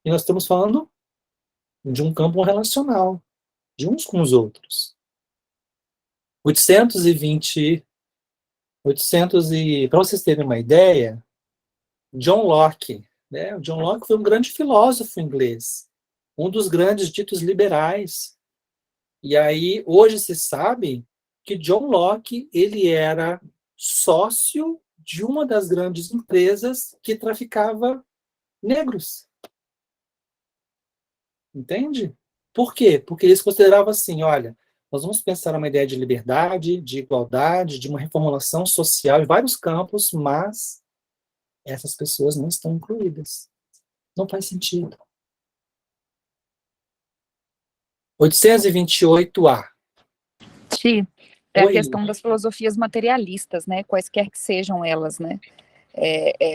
E nós estamos falando de um campo relacional, de uns com os outros. 820, para vocês terem uma ideia, John Locke, né? O John Locke foi um grande filósofo inglês, um dos grandes ditos liberais. E aí, hoje se sabe que John Locke, ele era sócio de uma das grandes empresas que traficava negros. Entende? Por quê? Porque eles consideravam assim, olha, nós vamos pensar uma ideia de liberdade, de igualdade, de uma reformulação social em vários campos, mas essas pessoas não estão incluídas. Não faz sentido. 828A. Ti, é Oi. a questão das filosofias materialistas, né? Quaisquer que sejam elas, né?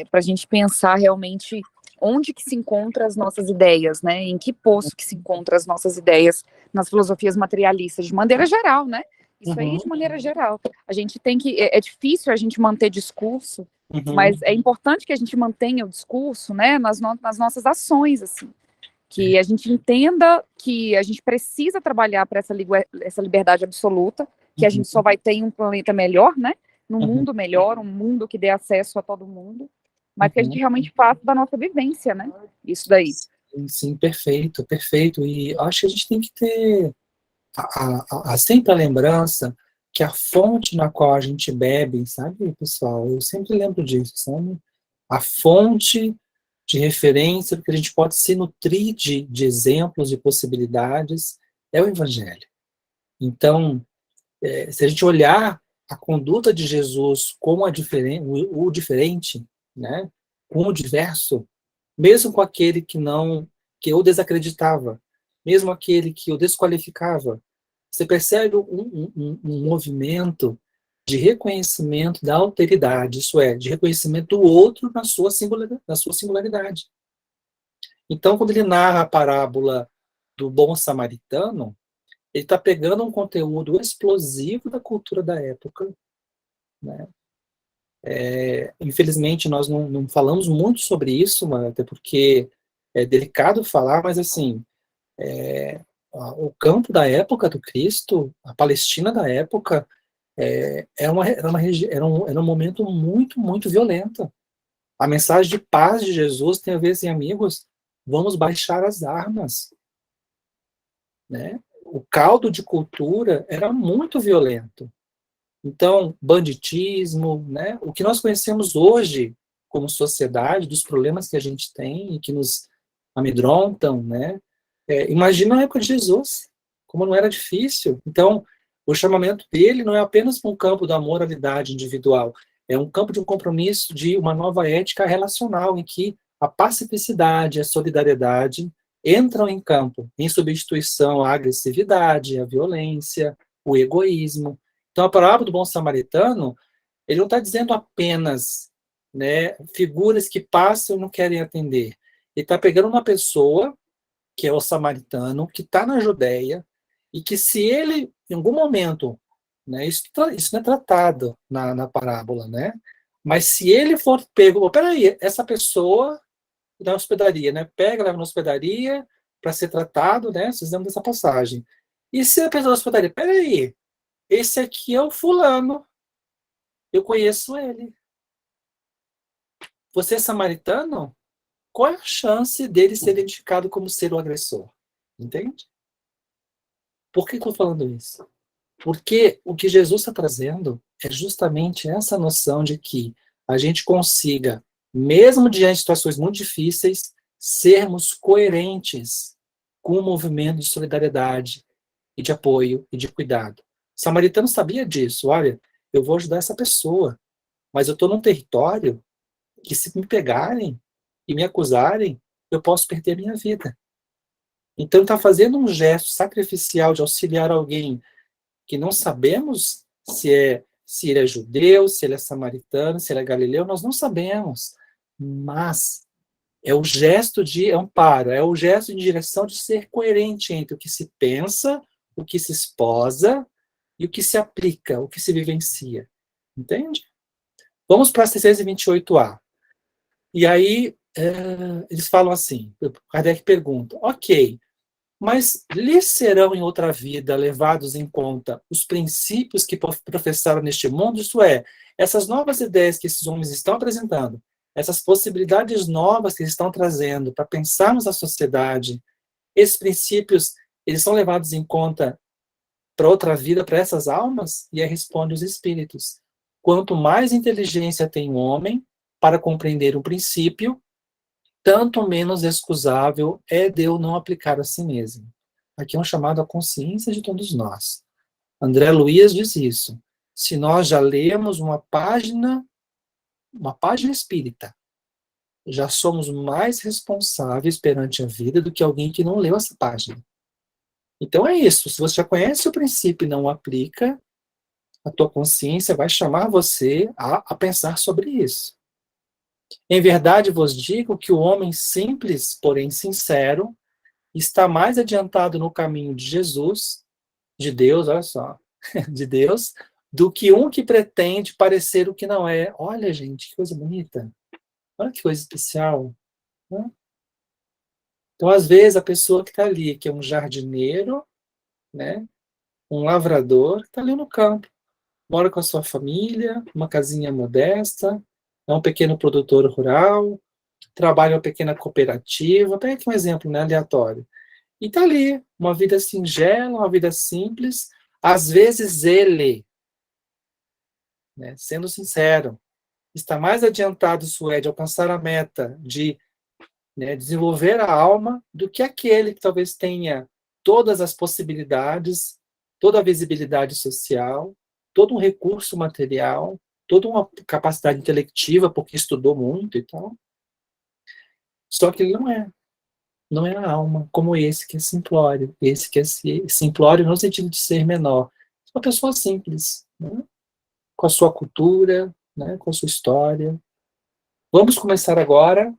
Para a gente pensar realmente onde que se encontram as nossas ideias, né? Em que poço que se encontram as nossas ideias nas filosofias materialistas, de maneira geral, né? Isso aí de maneira geral. A gente tem que... É difícil a gente manter discurso, mas é importante que a gente mantenha o discurso, né? Nas nossas ações, assim. Que a gente entenda que a gente precisa trabalhar para essa liberdade absoluta, que a gente só vai ter em um planeta melhor, né? Num mundo melhor, um mundo que dê acesso a todo mundo, mas que a gente realmente faça da nossa vivência, né? Isso daí. Sim, perfeito, perfeito. E acho que a gente tem que ter sempre a lembrança que a fonte na qual a gente bebe, sabe, pessoal? Eu sempre lembro disso, sabe? A fonte de referência, porque a gente pode se nutrir de exemplos, de possibilidades, é o Evangelho. Então, se a gente olhar a conduta de Jesus como o diferente, né, com o diverso, mesmo com aquele que o desacreditava, mesmo aquele que o desqualificava, você percebe um movimento de reconhecimento da alteridade, isso é, de reconhecimento do outro na sua singularidade. Então, quando ele narra a parábola do bom samaritano, ele está pegando um conteúdo explosivo da cultura da época, né? Infelizmente, nós não falamos muito sobre isso, até porque é delicado falar, mas assim, o campo da época do Cristo, a Palestina da época, era um momento muito, muito violento. A mensagem de paz de Jesus tem a ver, assim, amigos, vamos baixar as armas, né? O caldo de cultura era muito violento. Então, banditismo, né? O que nós conhecemos hoje como sociedade, dos problemas que a gente tem e que nos amedrontam, né? Imagina a época de Jesus, como não era difícil. Então, o chamamento dele não é apenas para um campo da moralidade individual, é um campo de um compromisso de uma nova ética relacional, em que a pacificidade, a solidariedade entram em campo, em substituição à agressividade, à violência, o egoísmo. Então, a parábola do bom samaritano, ele não está dizendo apenas, né, figuras que passam e não querem atender. Ele está pegando uma pessoa, que é o samaritano, que está na Judéia, e que se ele, em algum momento, né, isso não é tratado na parábola, né? Mas se ele for pego, peraí, essa pessoa da hospedaria, né? Pega, leva na hospedaria para ser tratado, né? Vocês lembram dessa passagem. E se a pessoa da hospedaria, peraí, esse aqui é o fulano, eu conheço ele. Você é samaritano? Qual é a chance dele ser identificado como ser o agressor? Entende? Por que eu estou falando isso? Porque o que Jesus está trazendo é justamente essa noção de que a gente consiga, mesmo diante de situações muito difíceis, sermos coerentes com o movimento de solidariedade e de apoio e de cuidado. O samaritano sabia disso. Olha, eu vou ajudar essa pessoa, mas eu estou num território que, se me pegarem e me acusarem, eu posso perder a minha vida. Então, está fazendo um gesto sacrificial de auxiliar alguém que não sabemos se ele é judeu, se ele é samaritano, se ele é galileu, nós não sabemos. Mas é o gesto de amparo, é o gesto em direção de ser coerente entre o que se pensa, o que se esposa e o que se aplica, o que se vivencia. Entende? Vamos para a 628A. E aí, eles falam assim, Kardec pergunta, ok, mas lhes serão em outra vida levados em conta os princípios que professaram neste mundo, isto é, essas novas ideias que esses homens estão apresentando, essas possibilidades novas que eles estão trazendo para pensarmos a sociedade, esses princípios, eles são levados em conta para outra vida, para essas almas? E aí responde os espíritos. Quanto mais inteligência tem o homem para compreender um princípio, tanto menos excusável é de eu não aplicar a si mesmo. Aqui é um chamado à consciência de todos nós. André Luiz diz isso. Se nós já lemos uma página espírita, já somos mais responsáveis perante a vida do que alguém que não leu essa página. Então é isso. Se você já conhece o princípio e não o aplica, a tua consciência vai chamar você a pensar sobre isso. Em verdade vos digo que o homem simples, porém sincero, está mais adiantado no caminho de Jesus, de Deus, olha só, de Deus, do que um que pretende parecer o que não é. Olha, gente, que coisa bonita. Olha que coisa especial. Né? Então, às vezes, a pessoa que está ali, que é um jardineiro, né, um lavrador, está ali no campo, mora com a sua família, uma casinha modesta, é um pequeno produtor rural, trabalha em uma pequena cooperativa, pega aqui um exemplo, né, aleatório. E está ali, uma vida singela, uma vida simples. Às vezes ele né? Sendo sincero, está mais adiantado Sué de alcançar a meta de, né, desenvolver a alma do que aquele que talvez tenha todas as possibilidades, toda a visibilidade social, todo um recurso material, toda uma capacidade intelectiva, porque estudou muito e tal. Só que ele não é a alma como esse que é simplório, esse que é simplório no sentido de ser menor. É uma pessoa simples, né? Com a sua cultura, né? Com a sua história. Vamos começar agora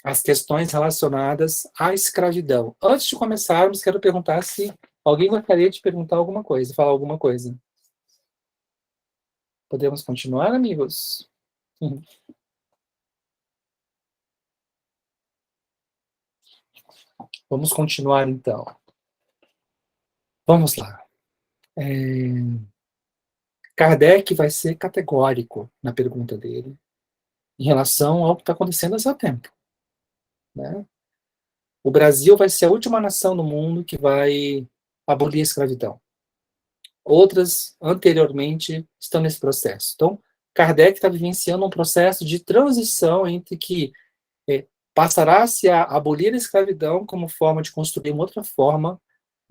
as questões relacionadas à escravidão. Antes de começarmos, quero perguntar se alguém gostaria de perguntar alguma coisa, falar alguma coisa. Podemos continuar, amigos? Vamos continuar, então. Vamos lá. Kardec vai ser categórico na pergunta dele em relação ao que está acontecendo há seu tempo, né? O Brasil vai ser a última nação no mundo que vai abolir a escravidão. Outras, anteriormente, estão nesse processo. Então, Kardec está vivenciando um processo de transição entre que passará-se a abolir a escravidão como forma de construir uma outra forma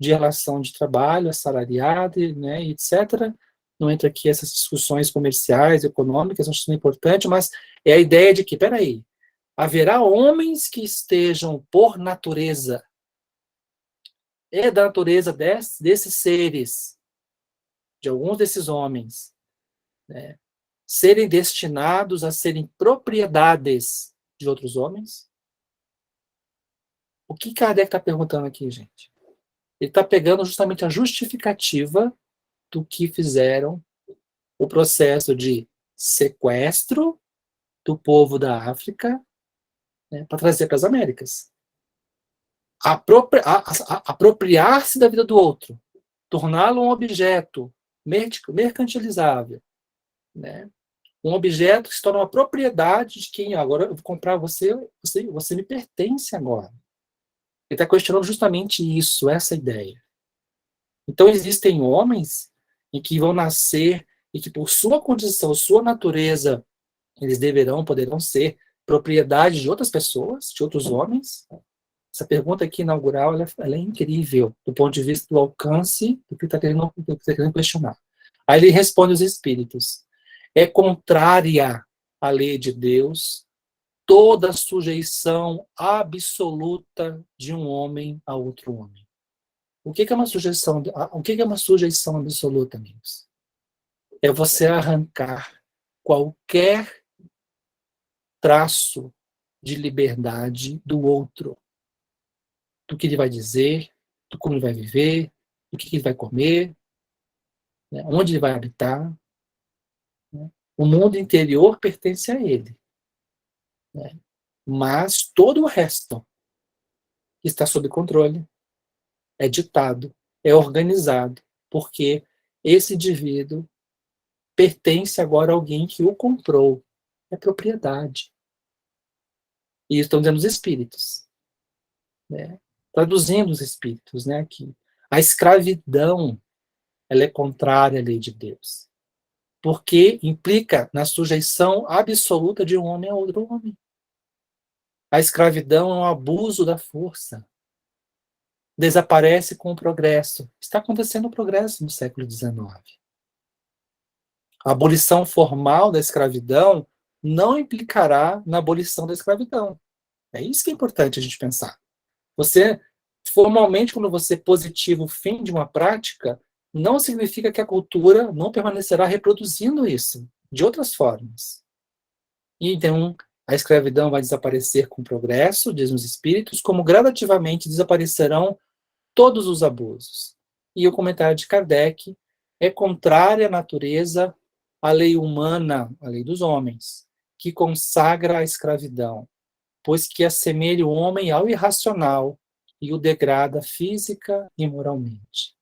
de relação de trabalho, assalariado, né, etc. Não entra aqui essas discussões comerciais, econômicas, acho isso importante, mas é a ideia de que, peraí, haverá homens que estejam por natureza, é da natureza desses seres, de alguns desses homens, né, serem destinados a serem propriedades de outros homens? O que Kardec está perguntando aqui, gente? Ele está pegando justamente a justificativa do que fizeram o processo de sequestro do povo da África, né, para trazer para as Américas. Apropriar-se da vida do outro, torná-lo um objeto mercantilizável, né? Um objeto que se torna uma propriedade de quem, agora eu vou comprar você me pertence agora. Ele está questionando justamente isso, essa ideia. Então, existem homens em que vão nascer e que, por sua condição, sua natureza, eles poderão ser propriedade de outras pessoas, de outros homens. Essa pergunta aqui inaugural, ela é incrível, do ponto de vista do alcance do que está querendo questionar. Aí ele responde os espíritos. É contrária à lei de Deus toda sujeição absoluta de um homem a outro homem. O que é uma sujeição? O que é uma sujeição absoluta, amigos? É você arrancar qualquer traço de liberdade do outro, do que ele vai dizer, do como ele vai viver, do que ele vai comer, né, onde ele vai habitar. Né? O mundo interior pertence a ele, né? Mas todo o resto está sob controle, é ditado, é organizado, porque esse indivíduo pertence agora a alguém que o comprou. É propriedade. E estão dizendo os espíritos, né? Traduzindo os espíritos, né, aqui. A escravidão, ela é contrária à lei de Deus, porque implica na sujeição absoluta de um homem a outro homem. A escravidão é um abuso da força. Desaparece com o progresso. Está acontecendo o progresso no século XIX. A abolição formal da escravidão não implicará na abolição da escravidão. É isso que é importante a gente pensar. Formalmente, quando você positiva o fim de uma prática, não significa que a cultura não permanecerá reproduzindo isso, de outras formas. E então, a escravidão vai desaparecer com o progresso, dizem os espíritos, como gradativamente desaparecerão todos os abusos. E o comentário de Kardec é contrária à natureza, à lei humana, à lei dos homens, que consagra a escravidão, pois que assemelha o homem ao irracional e o degrada física e moralmente.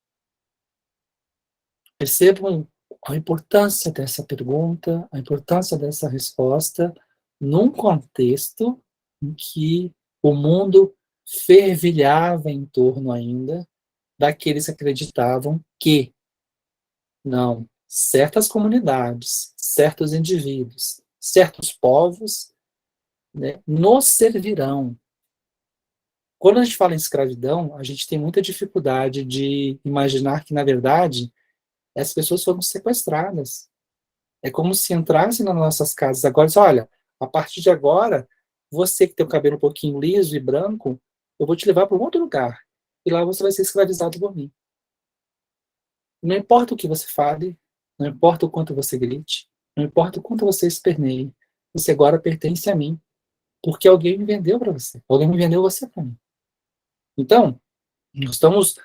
Percebam a importância dessa pergunta, a importância dessa resposta, num contexto em que o mundo fervilhava em torno ainda daqueles que acreditavam que, não, certas comunidades, certos indivíduos, certos povos, né, nos servirão. Quando a gente fala em escravidão, a gente tem muita dificuldade de imaginar que, na verdade, as pessoas foram sequestradas. É como se entrassem nas nossas casas agora e dissem, olha, a partir de agora, você que tem o cabelo um pouquinho liso e branco, eu vou te levar para um outro lugar. E lá você vai ser escravizado por mim. Não importa o que você fale, não importa o quanto você grite, não importa o quanto você esperneie, você agora pertence a mim. Porque alguém me vendeu para você. Alguém me vendeu você para mim. Então, nós estamos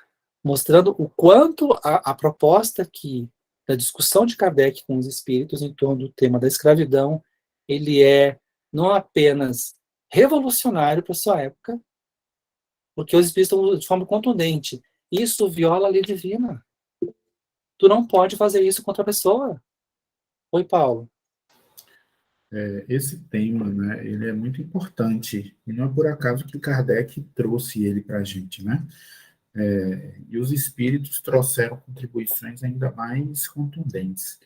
mostrando o quanto a proposta aqui da discussão de Kardec com os espíritos em torno do tema da escravidão, ele é não apenas revolucionário para sua época, porque os espíritos estão de forma contundente. Isso viola a lei divina. Tu não pode fazer isso contra a pessoa. Oi, Paulo. Esse tema, né, ele é muito importante, e não é por acaso que Kardec trouxe ele para a gente, né? E os espíritos trouxeram contribuições ainda mais contundentes.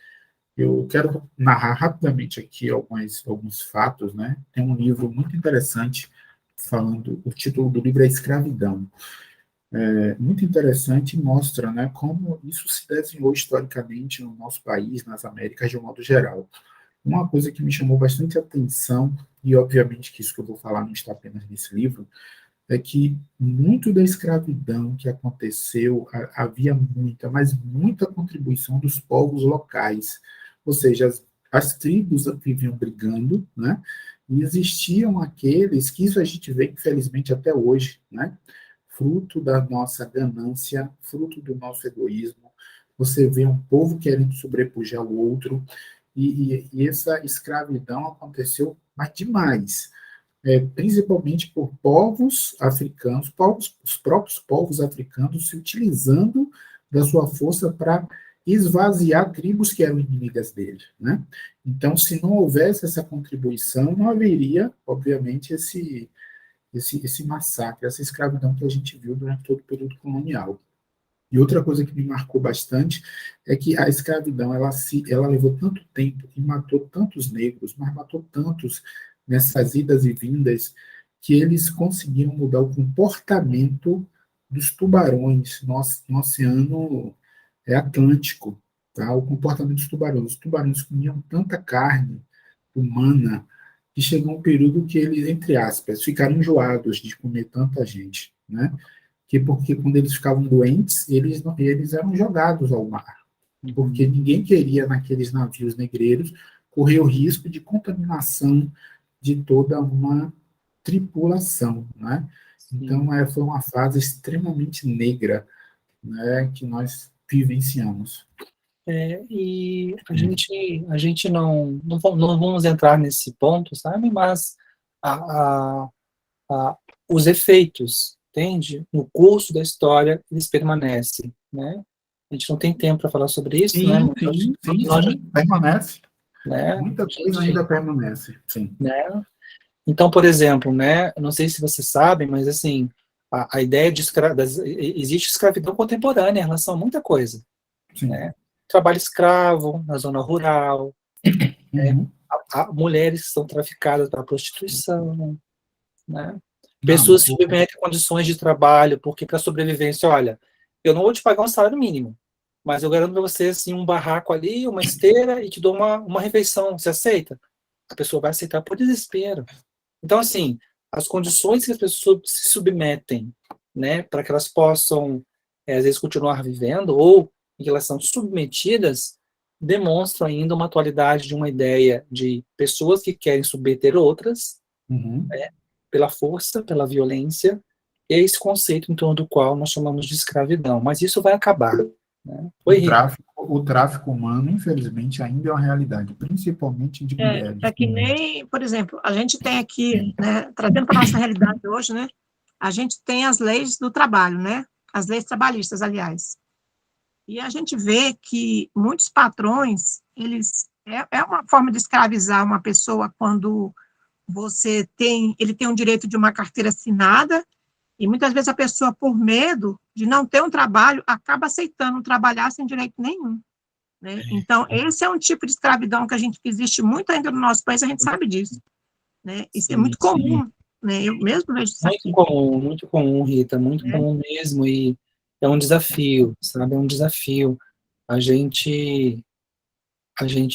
Eu quero narrar rapidamente aqui alguns fatos, né? Tem um livro muito interessante falando, o título do livro é Escravidão. Muito interessante e mostra, né, como isso se desenhou historicamente no nosso país, nas Américas de um modo geral. Uma coisa que me chamou bastante atenção, e obviamente que isso que eu vou falar não está apenas nesse livro, é que muito da escravidão que aconteceu, havia muita, mas muita contribuição dos povos locais. Ou seja, as tribos viviam brigando, né? E existiam aqueles, que isso a gente vê, infelizmente, até hoje, né? Fruto da nossa ganância, fruto do nosso egoísmo. Você vê um povo querendo sobrepujar o outro, e essa escravidão aconteceu, mas demais, principalmente por povos africanos, os próprios povos africanos se utilizando da sua força para esvaziar tribos que eram inimigas dele, né? Então, se não houvesse essa contribuição, não haveria, obviamente, esse massacre, essa escravidão que a gente viu durante todo o período colonial. E outra coisa que me marcou bastante é que a escravidão, ela levou tanto tempo e matou tantos negros, mas matou tantos nessas idas e vindas, que eles conseguiram mudar o comportamento dos tubarões no Oceano Atlântico, tá? O comportamento dos tubarões. Os tubarões comiam tanta carne humana que chegou um período que eles, entre aspas, ficaram enjoados de comer tanta gente, né? Porque quando eles ficavam doentes, eles eram jogados ao mar, porque ninguém queria, naqueles navios negreiros, correr o risco de contaminação de toda uma tripulação, né? Então, foi uma fase extremamente negra, né, que nós vivenciamos. E a gente não vamos entrar nesse ponto, sabe? Mas os efeitos, entende? No curso da história, eles permanecem, né? A gente não tem tempo para falar sobre isso, né? Sim, permanece. Né? Muita coisa ainda permanece, sim. Né? Então, por exemplo, né? Eu não sei se vocês sabem, mas assim, a ideia de existe escravidão contemporânea em relação a muita coisa, né? Trabalho escravo na zona rural, né? Mulheres que são traficadas para prostituição, né? Pessoas que submetem a condições de trabalho, porque para sobrevivência, olha, eu não vou te pagar um salário mínimo, mas eu garanto para você assim, um barraco ali, uma esteira, e te dou uma refeição. Você aceita? A pessoa vai aceitar por desespero. Então, assim, as condições que as pessoas se submetem, né, para que elas possam, às vezes, continuar vivendo, ou em que elas são submetidas, demonstram ainda uma atualidade de uma ideia de pessoas que querem submeter outras, né, pela força, pela violência, e esse conceito em torno do qual nós chamamos de escravidão. Mas isso vai acabar. Né? O tráfico humano, infelizmente, ainda é uma realidade, principalmente de mulheres. É que nem, por exemplo, a gente tem aqui, né, trazendo para a nossa realidade hoje, né, a gente tem as leis do trabalho, né, as leis trabalhistas, aliás. E a gente vê que muitos patrões, é uma forma de escravizar uma pessoa quando ele tem o direito de uma carteira assinada, e muitas vezes a pessoa, por medo de não ter um trabalho, acaba aceitando trabalhar sem direito nenhum. né? Então, esse é um tipo de escravidão que existe muito ainda no nosso país, a gente sabe disso, né? Isso é muito comum, né? Eu mesmo vejo isso aqui. Muito comum, Rita, muito comum mesmo, e é um desafio, sabe? É um desafio. A gente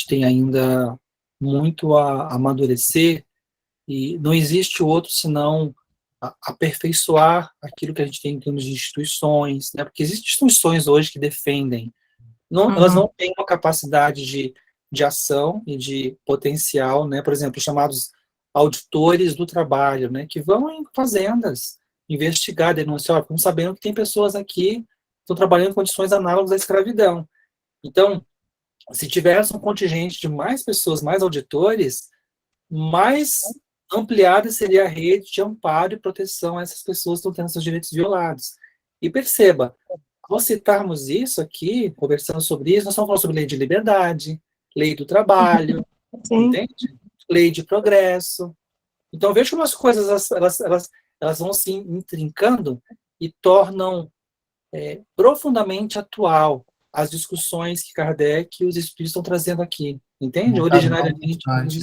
tem ainda muito a amadurecer, e não existe outro senão aperfeiçoar aquilo que a gente tem em termos de instituições, né? Porque existem instituições hoje que defendem, elas não têm uma capacidade de ação e de potencial, né? Por exemplo, chamados auditores do trabalho, né? Que vão em fazendas investigar, denunciar, estamos sabendo que tem pessoas aqui que estão trabalhando em condições análogas à escravidão. Então, se tivesse um contingente de mais pessoas, mais auditores, mais ampliada seria a rede de amparo e proteção a essas pessoas que estão tendo seus direitos violados. E perceba, ao citarmos isso aqui, conversando sobre isso, nós estamos falando sobre lei de liberdade, lei do trabalho, entende? Lei de progresso. Então, veja como as coisas elas vão se intrincando e tornam profundamente atual as discussões que Kardec e os espíritos estão trazendo aqui. Entende? Originariamente.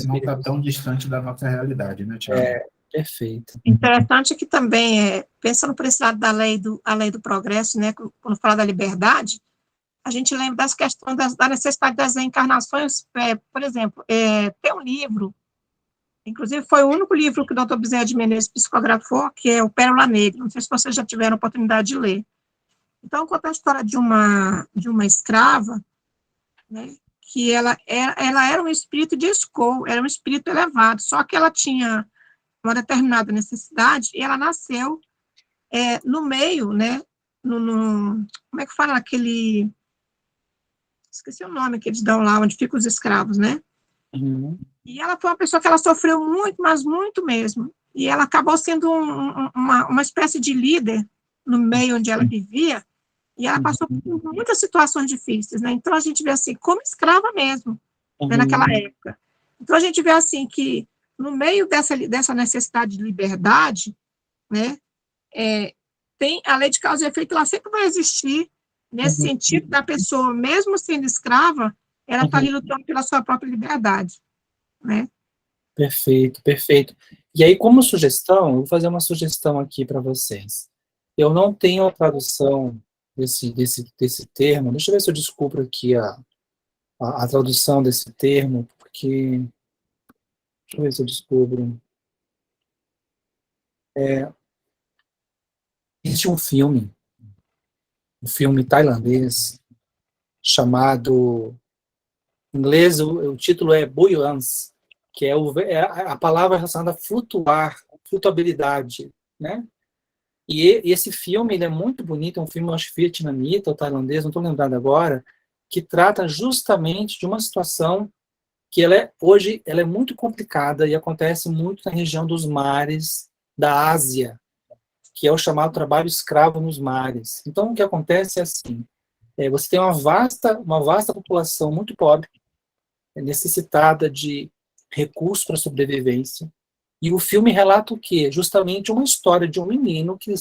Não está tão distante da nossa realidade, né, Tiago? Perfeito. Interessante que também, pensando por esse lado a lei do progresso, né, quando fala da liberdade, a gente lembra das questões da necessidade das reencarnações. Por exemplo, tem um livro, inclusive foi o único livro que o Dr. Bezerra de Menezes psicografou, que é o Pérola Negra. Não sei se vocês já tiveram a oportunidade de ler. Então, conta a história de uma escrava, né, que ela era um espírito de escol, era um espírito elevado, só que ela tinha uma determinada necessidade, e ela nasceu no meio, né, como é que fala aquele, esqueci o nome que eles dão lá, onde ficam os escravos, né? E ela foi uma pessoa que ela sofreu muito, mas muito mesmo, e ela acabou sendo uma espécie de líder no meio onde ela vivia, e ela passou por muitas situações difíceis, né? Então a gente vê assim, como escrava mesmo, né, naquela época. Então a gente vê assim que no meio dessa necessidade de liberdade, né, tem a lei de causa e efeito, ela sempre vai existir, nesse sentido da pessoa, mesmo sendo escrava, ela está ali lutando pela sua própria liberdade, né? Perfeito, perfeito. E aí, como sugestão, eu vou fazer uma sugestão aqui para vocês. Eu não tenho a tradução desse termo, deixa eu ver se eu descubro aqui a tradução desse termo, porque... Deixa eu ver se eu descubro. Existe um filme tailandês, chamado, em inglês, o título é Buoyance, que é a palavra relacionada a flutuar, flutuabilidade, né? E esse filme, ele é muito bonito, é um filme, eu acho, vietnamita ou tailandês, não estou lembrado agora, que trata justamente de uma situação que hoje ela é muito complicada e acontece muito na região dos mares da Ásia, que é o chamado trabalho escravo nos mares. Então, o que acontece é assim, você tem uma vasta população muito pobre, necessitada de recursos para sobrevivência, e o filme relata o quê? Justamente uma história de um menino que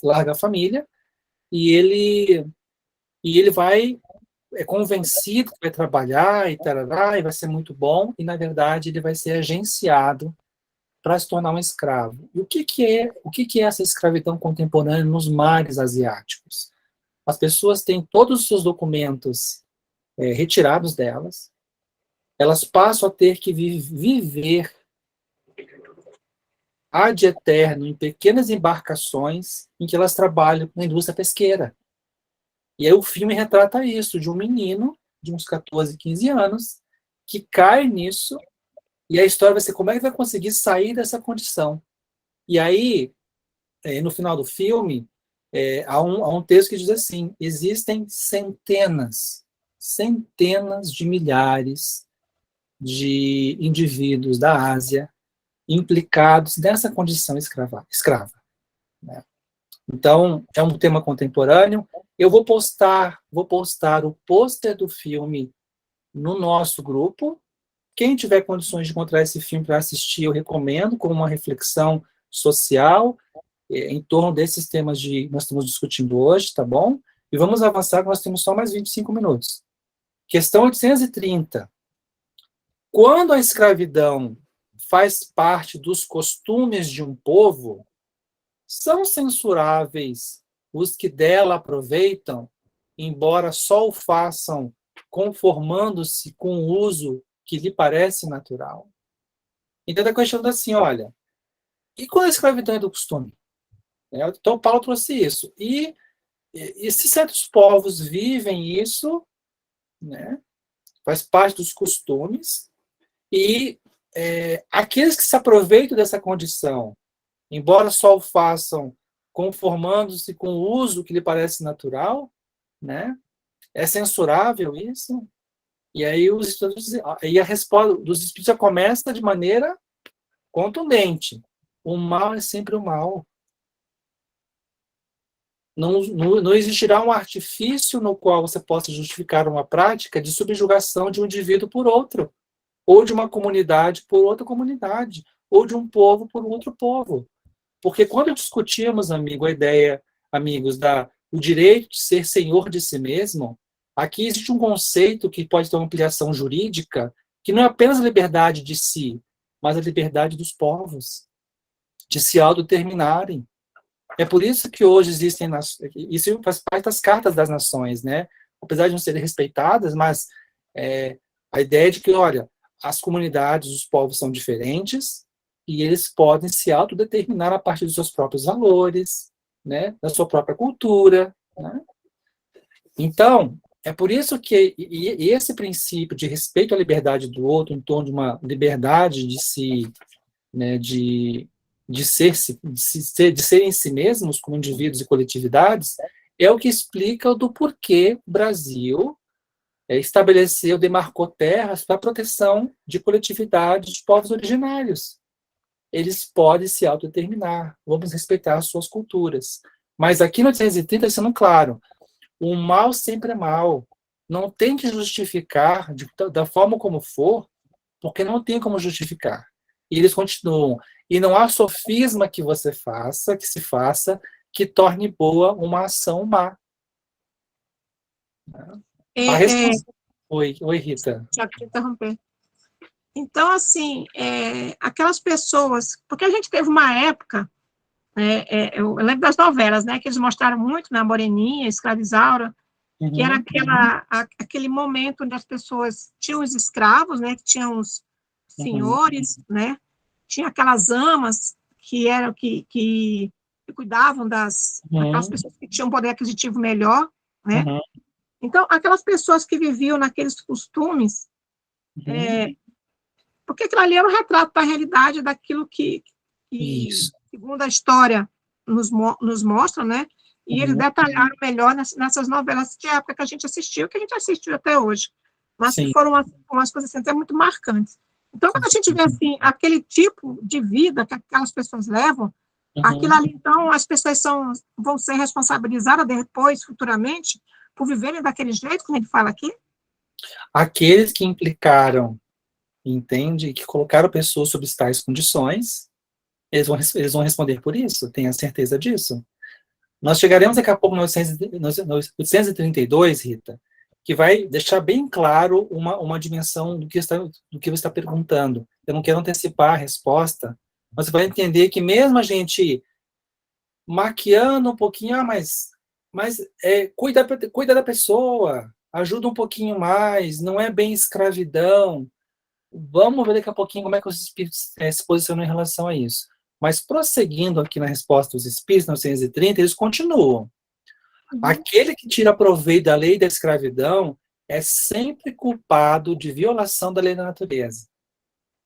larga a família, e ele vai, convencido que vai trabalhar, e tarará, e vai ser muito bom, e na verdade ele vai ser agenciado para se tornar um escravo. E o que é essa escravidão contemporânea nos mares asiáticos? As pessoas têm todos os seus documentos retirados delas, elas passam a ter que viver ad eterno em pequenas embarcações em que elas trabalham na indústria pesqueira. E aí o filme retrata isso, de um menino de uns 14, 15 anos, que cai nisso, e a história vai ser como é que vai conseguir sair dessa condição. E aí, no final do filme, há um texto que diz assim, existem centenas de milhares de indivíduos da Ásia implicados nessa condição escrava, né? Então, é um tema contemporâneo. Eu vou postar o pôster do filme no nosso grupo. Quem tiver condições de encontrar esse filme para assistir, eu recomendo, como uma reflexão social em torno desses temas que nós estamos discutindo hoje, tá bom? E vamos avançar, que nós temos só mais 25 minutos. Questão 830. Quando a escravidão faz parte dos costumes de um povo, são censuráveis os que dela aproveitam, embora só o façam conformando-se com o uso que lhe parece natural? Então, a questão é assim, olha, e quando a escravidão é do costume? Então, Paulo trouxe isso. E se certos povos vivem isso, né, faz parte dos costumes, e aqueles que se aproveitam dessa condição, embora só o façam conformando-se com o uso que lhe parece natural, né, é censurável isso? E aí a resposta dos espíritos já começa de maneira contundente. O mal é sempre o mal. Não existirá um artifício no qual você possa justificar uma prática de subjugação de um indivíduo por outro, ou de uma comunidade por outra comunidade, ou de um povo por outro povo. Porque quando discutimos, a ideia, amigos, o direito de ser senhor de si mesmo, aqui existe um conceito que pode ter uma ampliação jurídica, que não é apenas a liberdade de si, mas a liberdade dos povos, de se autodeterminarem. É por isso que hoje existem, isso faz parte das cartas das nações, né? Apesar de não serem respeitadas, mas a ideia de que, olha, as comunidades, os povos são diferentes e eles podem se autodeterminar a partir dos seus próprios valores, né? Da sua própria cultura, né? Então, é por isso que esse princípio de respeito à liberdade do outro, em torno de uma liberdade de se, né, de ser em si mesmos, como indivíduos e coletividades, é o que explica do porquê o Brasil estabeleceu, demarcou terras para a proteção de coletividades de povos originários. Eles podem se autodeterminar, vamos respeitar as suas culturas. Mas aqui no 830, sendo claro, o mal sempre é mal. Não tem que justificar da forma como for, porque não tem como justificar. E eles continuam. E não há sofisma que se faça, que torne boa uma ação má. A resposta... Oi, Rita. Já queria interromper. Então, assim, aquelas pessoas... Porque a gente teve uma época, eu lembro das novelas, né, que eles mostraram muito, na Moreninha, Escravizaura, que era aquele momento onde as pessoas tinham os escravos, né, que tinham os senhores, né, tinha aquelas amas que eram que cuidavam daquelas pessoas que tinham um poder aquisitivo melhor, né? Então, aquelas pessoas que viviam naqueles costumes, porque aquilo ali era um retrato da realidade daquilo que segundo a história, nos mostra, né? E eles detalharam melhor nessas novelas de época que a gente assistiu, que a gente assistiu até hoje. Mas que foram umas coisas assim, até muito marcantes. Então, quando a gente vê assim, aquele tipo de vida que aquelas pessoas levam, aquilo ali, então, as pessoas vão ser responsabilizadas depois, futuramente, por viverem daquele jeito, como ele fala aqui? Aqueles que implicaram, entende, que colocaram pessoas sob tais condições, eles vão responder por isso, tenha certeza disso. Nós chegaremos daqui a pouco no 832, Rita, que vai deixar bem claro uma dimensão do que você está perguntando. Eu não quero antecipar a resposta, mas você vai entender que mesmo a gente maquiando um pouquinho, mas cuida da pessoa, ajuda um pouquinho mais, não é bem escravidão. Vamos ver daqui a pouquinho como é que os espíritos se posicionam em relação a isso. Mas prosseguindo aqui na resposta dos espíritos, 930, eles continuam. Aquele que tira proveito da lei da escravidão é sempre culpado de violação da lei da natureza.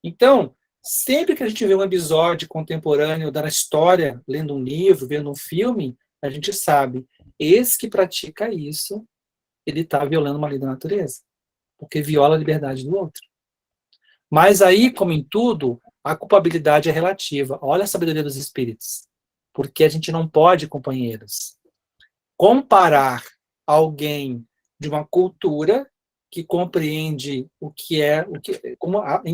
Então, sempre que a gente vê um episódio contemporâneo da história, lendo um livro, vendo um filme, a gente sabe, esse que pratica isso, ele está violando uma lei da natureza, porque viola a liberdade do outro. Mas aí, como em tudo, a culpabilidade é relativa. Olha a sabedoria dos espíritos. Porque a gente não pode, companheiros, comparar alguém de uma cultura que compreende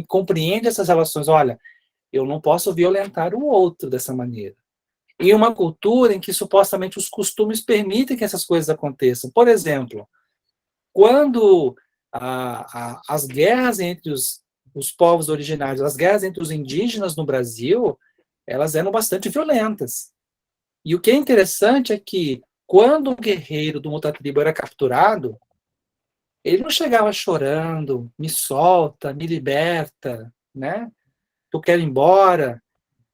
compreende essas relações. Olha, eu não posso violentar o outro dessa maneira. Em uma cultura em que supostamente os costumes permitem que essas coisas aconteçam. Por exemplo, quando as guerras entre os povos originários, as guerras entre os indígenas no Brasil, elas eram bastante violentas. E o que é interessante é que, quando um guerreiro de uma outra tribo era capturado, ele não chegava chorando, me solta, me liberta, né? Eu quero ir embora.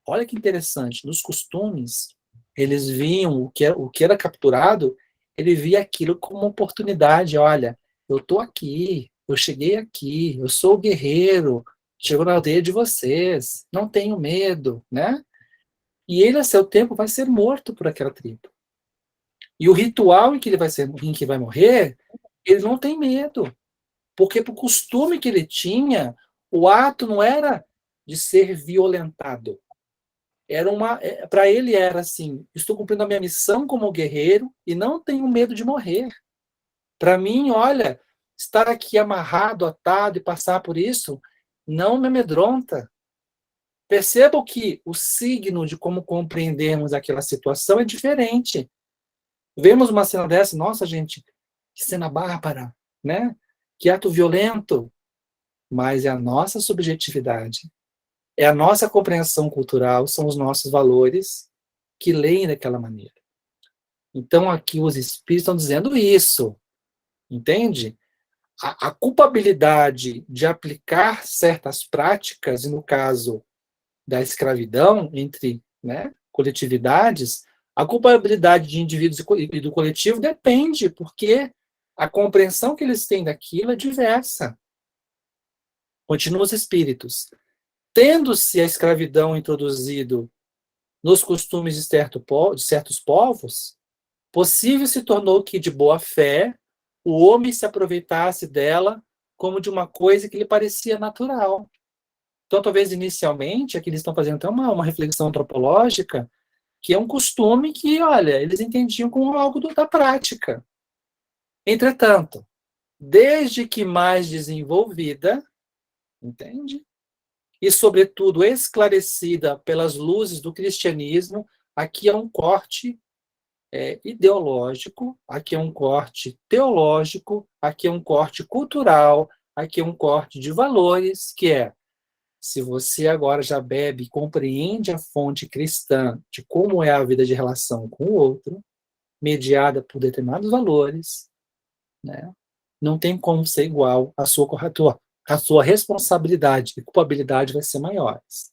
Olha que interessante, nos costumes, eles viam o que era capturado, ele via aquilo como uma oportunidade. Olha, eu estou aqui, eu cheguei aqui, eu sou o guerreiro, chegou na aldeia de vocês, não tenho medo, né? E ele, a seu tempo, vai ser morto por aquela tribo. E o ritual em que em que vai morrer, ele não tem medo, porque por costume que ele tinha, o ato não era de ser violentado. Para ele era assim: estou cumprindo a minha missão como guerreiro e não tenho medo de morrer. Para mim, olha, estar aqui amarrado, atado e passar por isso não me amedronta. Percebam que o signo de como compreendermos aquela situação é diferente. Vemos uma cena dessa, nossa, gente, que cena bárbara, né? Que ato violento. Mas é a nossa subjetividade, é a nossa compreensão cultural, são os nossos valores que leem daquela maneira. Então, aqui os espíritos estão dizendo isso, entende? A culpabilidade de aplicar certas práticas, e no caso da escravidão entre, né, coletividades, a culpabilidade de indivíduos e do coletivo depende, porque a compreensão que eles têm daquilo é diversa. Continuam os espíritos. Tendo-se a escravidão introduzido nos costumes de certos povos, possível se tornou que, de boa fé, o homem se aproveitasse dela como de uma coisa que lhe parecia natural. Então, talvez, inicialmente, aqui eles estão fazendo até uma reflexão antropológica, que é um costume que, olha, eles entendiam como algo da prática. Entretanto, desde que mais desenvolvida, entende? E, sobretudo, esclarecida pelas luzes do cristianismo, aqui é um corte ideológico, aqui é um corte teológico, aqui é um corte cultural, aqui é um corte de valores, que é: se você agora já bebe e compreende a fonte cristã de como é a vida de relação com o outro, mediada por determinados valores, né, não tem como ser igual à sua corretora. A sua responsabilidade e culpabilidade vai ser maiores.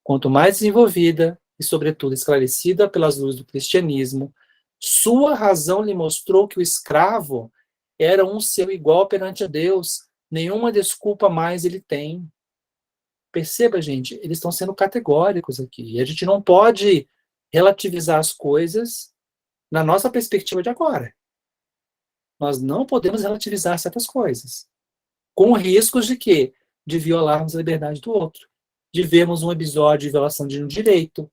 Quanto mais desenvolvida e, sobretudo, esclarecida pelas luzes do cristianismo, sua razão lhe mostrou que o escravo era um seu igual perante a Deus, nenhuma desculpa mais ele tem. Perceba, gente, eles estão sendo categóricos aqui, e a gente não pode relativizar as coisas na nossa perspectiva de agora. Nós não podemos relativizar certas coisas, com riscos de quê? De violarmos a liberdade do outro, de vermos um episódio de violação de um direito,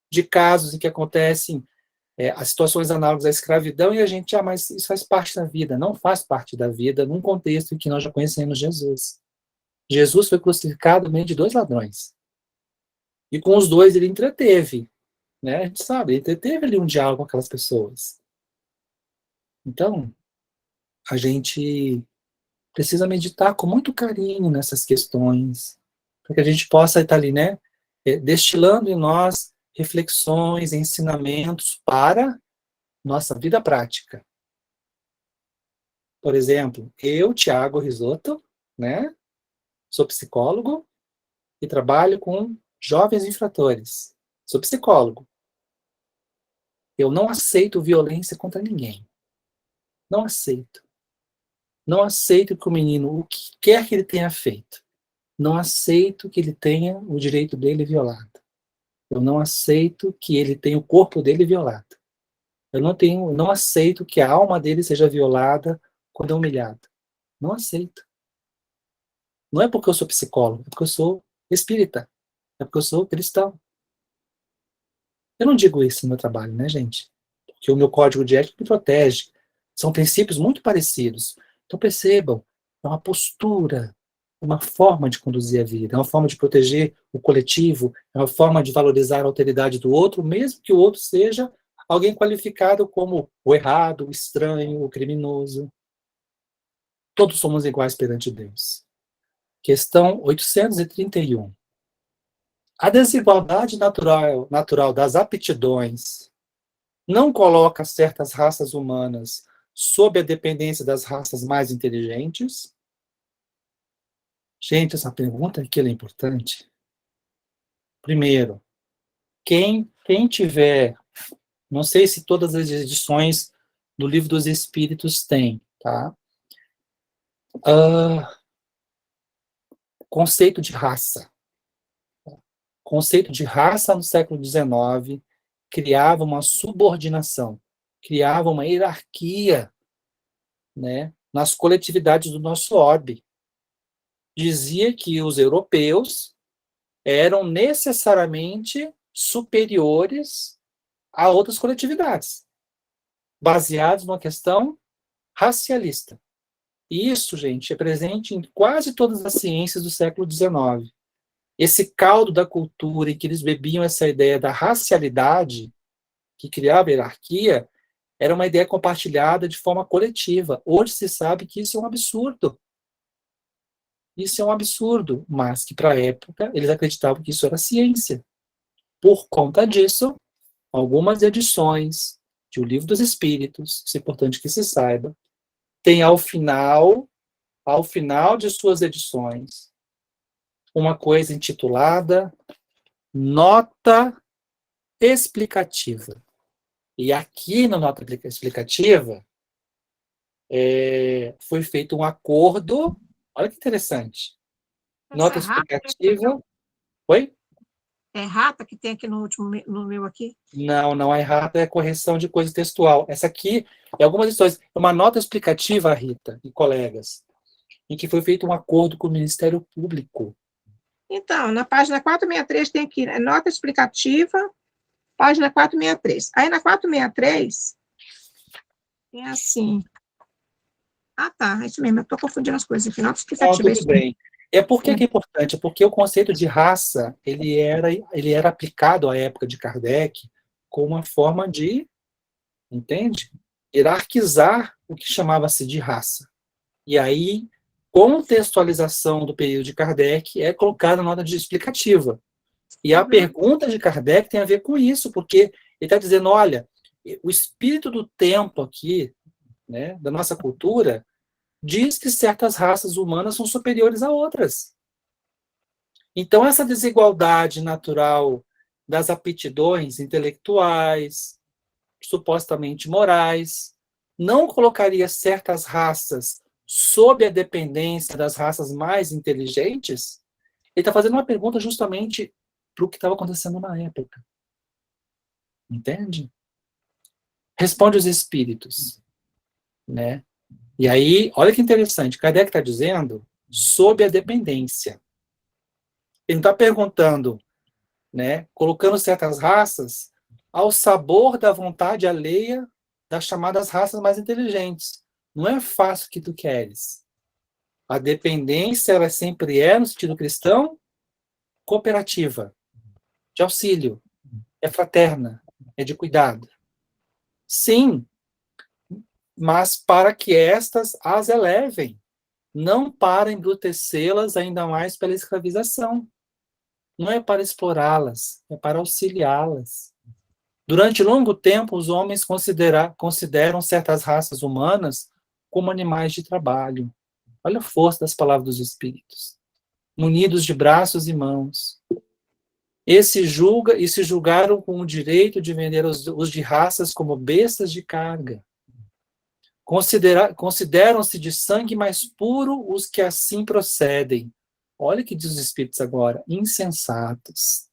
de casos em que acontecem as situações análogas à escravidão, e a gente, mas isso faz parte da vida. Não faz parte da vida num contexto em que nós já conhecemos Jesus. Jesus foi crucificado no meio de 2 ladrões. E com os 2 ele entreteve, né? A gente sabe, ele entreteve ali um diálogo com aquelas pessoas. Então, a gente precisa meditar com muito carinho nessas questões, para que a gente possa estar ali, né, destilando em nós reflexões, ensinamentos para nossa vida prática. Por exemplo, eu, Tiago Risotto, né, sou psicólogo e trabalho com jovens infratores. Sou psicólogo. Eu não aceito violência contra ninguém. Não aceito. Não aceito que o menino, o que quer que ele tenha feito, não aceito que ele tenha o direito dele violado. Eu não aceito que ele tenha o corpo dele violado. Eu não aceito que a alma dele seja violada quando é humilhado. Não aceito. Não é porque eu sou psicólogo, é porque eu sou espírita. É porque eu sou cristão. Eu não digo isso no meu trabalho, né, gente? Porque o meu código de ética me protege. São princípios muito parecidos. Então percebam, é uma postura, uma forma de conduzir a vida, é uma forma de proteger o coletivo, é uma forma de valorizar a alteridade do outro, mesmo que o outro seja alguém qualificado como o errado, o estranho, o criminoso. Todos somos iguais perante Deus. Questão 831. A desigualdade natural das aptidões não coloca certas raças humanas sob a dependência das raças mais inteligentes? Gente, essa pergunta aqui é importante. Primeiro, quem tiver, não sei se todas as edições do Livro dos Espíritos tem, tá? Conceito de raça. Conceito de raça no século XIX criava uma subordinação, criava uma hierarquia, né, nas coletividades do nosso orbe. Dizia que os europeus eram necessariamente superiores a outras coletividades, baseados numa questão racialista. E isso, gente, é presente em quase todas as ciências do século XIX. Esse caldo da cultura em que eles bebiam essa ideia da racialidade, que criava hierarquia, era uma ideia compartilhada de forma coletiva. Hoje se sabe que isso é um absurdo. Isso é um absurdo, mas que para a época eles acreditavam que isso era ciência. Por conta disso, algumas edições de O Livro dos Espíritos, isso é importante que se saiba, tem ao final de suas edições, uma coisa intitulada Nota Explicativa. E aqui na nota explicativa foi feito um acordo. Olha que interessante. Nota explicativa. Oi? É errata que tem aqui no meu aqui? Não é errata, é correção de coisa textual. Essa aqui é algumas edições. É uma nota explicativa, Rita e colegas, em que foi feito um acordo com o Ministério Público. Então, na página 463 tem aqui, né, nota explicativa, página 463. Aí na 463 tem assim. Ah, tá, é isso mesmo, eu estou confundindo as coisas aqui. Nota explicativa. Tudo bem. É porque é importante, porque o conceito de raça ele era aplicado à época de Kardec como uma forma de, entende? Hierarquizar o que chamava-se de raça. E aí, contextualização do período de Kardec é colocada na nota de explicativa. E a pergunta de Kardec tem a ver com isso, porque ele está dizendo, olha, o espírito do tempo aqui, né, da nossa cultura, diz que certas raças humanas são superiores a outras. Então, essa desigualdade natural das aptidões intelectuais, supostamente morais, não colocaria certas raças sob a dependência das raças mais inteligentes? Ele está fazendo uma pergunta justamente para o que estava acontecendo na época. Entende? Responde os espíritos, né? E aí, olha que interessante, Kardec está dizendo sob a dependência. Ele não está perguntando, né, colocando certas raças ao sabor da vontade alheia das chamadas raças mais inteligentes. Não é fácil o que tu queres. A dependência, ela sempre é, no sentido cristão, cooperativa, de auxílio, é fraterna, é de cuidado. Sim, mas para que estas as elevem, não para embrutecê-las ainda mais pela escravização. Não é para explorá-las, é para auxiliá-las. Durante longo tempo, os homens consideram certas raças humanas como animais de trabalho. Olha a força das palavras dos espíritos. Munidos de braços e mãos. E se julgaram com o direito de vender os de raças como bestas de carga. Consideram-se de sangue mais puro os que assim procedem. Olha o que diz os espíritos agora. Insensatos.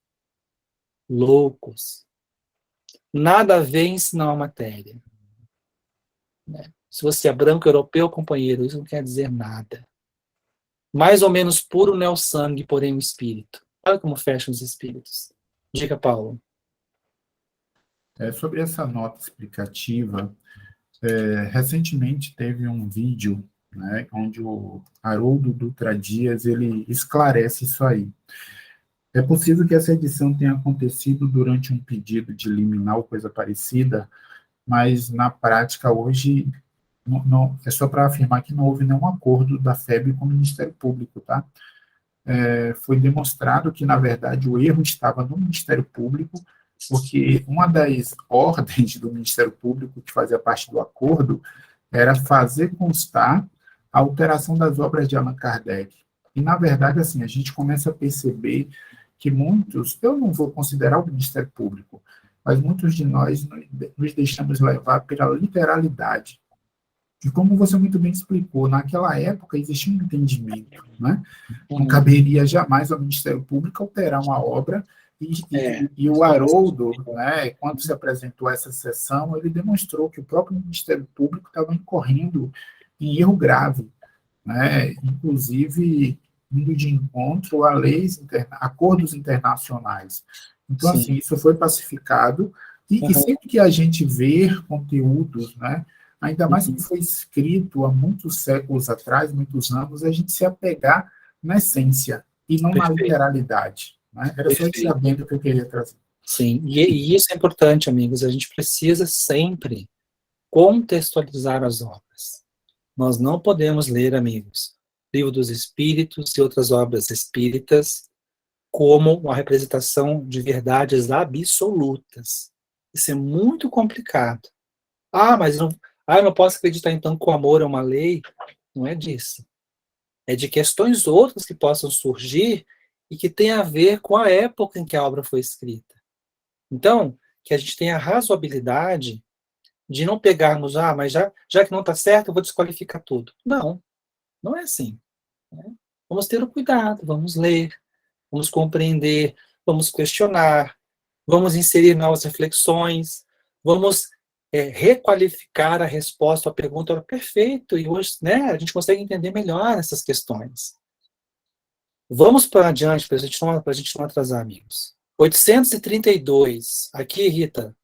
Loucos. Nada veem senão a matéria. Né? Se você é branco europeu, companheiro, isso não quer dizer nada. Mais ou menos puro não é o sangue, porém o espírito. Olha como fecham os espíritos. Diga, Paulo. Sobre essa nota explicativa, recentemente teve um vídeo, né, onde o Haroldo Dutra Dias ele esclarece isso aí. É possível que essa edição tenha acontecido durante um pedido de liminar ou coisa parecida, mas na prática hoje É só para afirmar que não houve nenhum acordo da FEB com o Ministério Público, tá? Foi demonstrado que, na verdade, o erro estava no Ministério Público, porque uma das ordens do Ministério Público, que fazia parte do acordo, era fazer constar a alteração das obras de Allan Kardec. E, na verdade, assim, a gente começa a perceber que muitos, eu não vou considerar o Ministério Público, mas muitos de nós nos deixamos levar pela literalidade. E como você muito bem explicou, naquela época existia um entendimento, né? Não caberia jamais ao Ministério Público alterar uma obra, e o Haroldo, né, quando se apresentou essa sessão, ele demonstrou que o próprio Ministério Público estava incorrendo em erro grave, né, inclusive indo de encontro a acordos internacionais. Então, Sim. assim, isso foi pacificado, e sempre que a gente vê conteúdos, né, ainda mais que foi escrito há muitos séculos atrás, muitos anos, a gente se apegar na essência e não na literalidade. Né? Era só esse adendo que eu queria trazer. Sim, e isso é importante, amigos. A gente precisa sempre contextualizar as obras. Nós não podemos ler, amigos, Livro dos Espíritos e outras obras espíritas como uma representação de verdades absolutas. Isso é muito complicado. Mas eu não posso acreditar então que o amor é uma lei. Não é disso. É de questões outras que possam surgir e que tem a ver com a época em que a obra foi escrita. Então, que a gente tenha a razoabilidade de não pegarmos, mas já que não está certo, eu vou desqualificar tudo. Não, não é assim. Né? Vamos ter o cuidado, vamos ler, vamos compreender, vamos questionar, vamos inserir novas reflexões, vamos requalificar a resposta à pergunta. Perfeito, e hoje, né, a gente consegue entender melhor essas questões. Vamos para adiante, para a gente não atrasar, amigos. 832, aqui, Rita.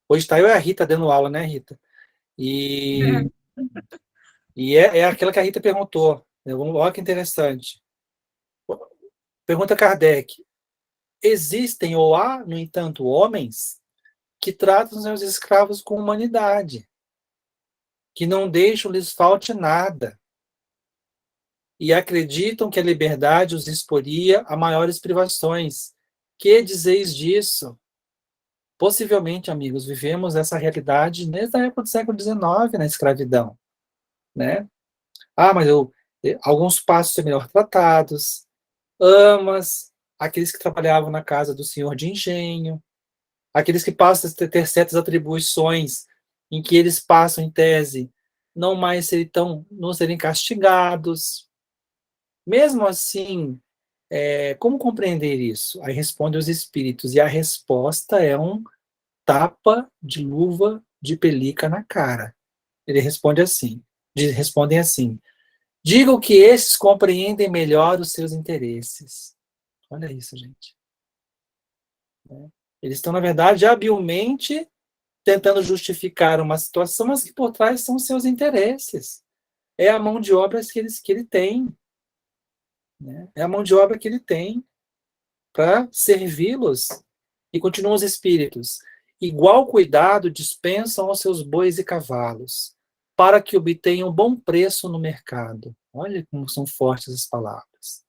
Hoje está eu e a Rita dando aula, né, Rita? E é aquela que a Rita perguntou. Olha que interessante. Pergunta Kardec. Existem ou há, no entanto, homens que tratam seus escravos com humanidade, que não deixam-lhes falte nada, e acreditam que a liberdade os exporia a maiores privações. Que dizeis disso? Possivelmente, amigos, vivemos essa realidade desde a época do século XIX, na escravidão. Né? Mas alguns passos são melhor tratados, aqueles que trabalhavam na casa do senhor de engenho, aqueles que passam a ter certas atribuições em que eles passam, em tese, não serem castigados. Mesmo assim, como compreender isso? Aí respondem os espíritos, e a resposta é um tapa de luva de pelica na cara. Respondem assim, digam que esses compreendem melhor os seus interesses. Olha isso, gente. Eles estão, na verdade, habilmente tentando justificar uma situação, mas que por trás são seus interesses. É a mão de obra que ele tem. Né? É a mão de obra que ele tem para servi-los. E continuam os espíritos. Igual cuidado dispensam aos seus bois e cavalos, para que obtenham bom preço no mercado. Olha como são fortes as palavras.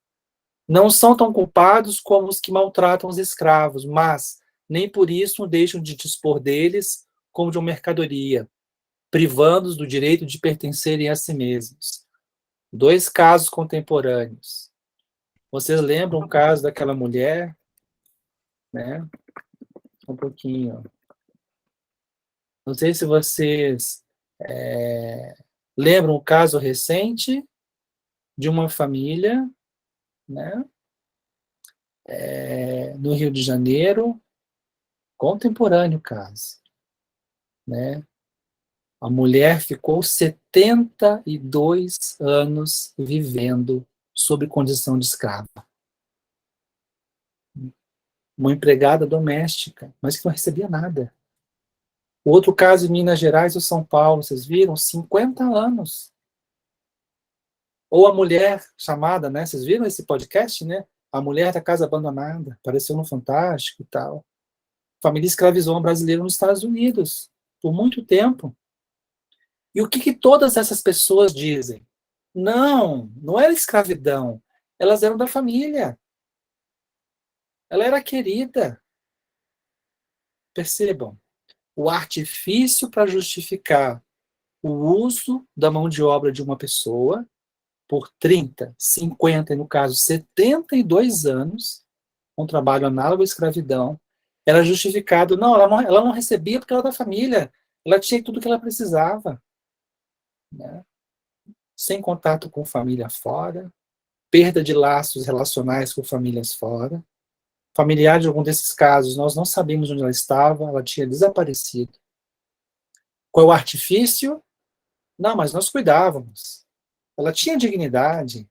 Não são tão culpados como os que maltratam os escravos, mas nem por isso deixam de dispor deles como de uma mercadoria, privando-os do direito de pertencerem a si mesmos. 2 casos contemporâneos. Vocês lembram o caso daquela mulher? Né? Um pouquinho. Não sei se vocês lembram o caso recente de uma família, né? No Rio de Janeiro, contemporâneo caso. Né? A mulher ficou 72 anos vivendo sob condição de escrava. Uma empregada doméstica, mas que não recebia nada. O outro caso em Minas Gerais ou São Paulo, vocês viram? 50 anos. Ou a mulher chamada, né? Vocês viram esse podcast, né? A mulher da casa abandonada, apareceu no Fantástico e tal. A família escravizou um brasileiro nos Estados Unidos por muito tempo. E o que todas essas pessoas dizem? Não, não era escravidão. Elas eram da família. Ela era querida. Percebam, o artifício para justificar o uso da mão de obra de uma pessoa por 30, 50 e, no caso, 72 anos, um trabalho análogo à escravidão, era justificado. Não, ela não recebia porque era da família. Ela tinha tudo que ela precisava. Né? Sem contato com família fora, perda de laços relacionais com famílias fora. Familiar de algum desses casos, nós não sabemos onde ela estava, ela tinha desaparecido. Qual é o artifício? Não, mas nós cuidávamos. Ela tinha dignidade.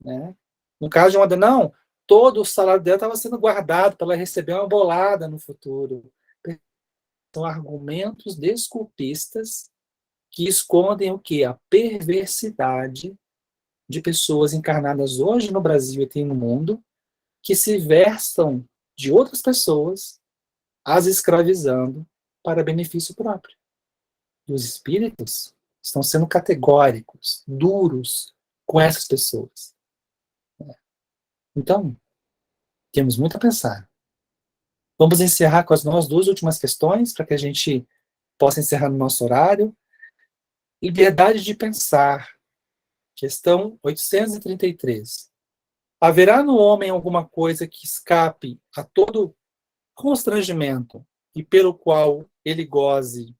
Né? No caso de uma não, todo o salário dela estava sendo guardado para ela receber uma bolada no futuro. São argumentos desculpistas que escondem o quê? A perversidade de pessoas encarnadas hoje no Brasil e no mundo, que se versam de outras pessoas, as escravizando para benefício próprio. E os espíritos estão sendo categóricos, duros com essas pessoas. Então, temos muito a pensar. Vamos encerrar com as nossas duas últimas questões, para que a gente possa encerrar no nosso horário. Liberdade de pensar. Questão 833. Haverá no homem alguma coisa que escape a todo constrangimento e pelo qual ele goze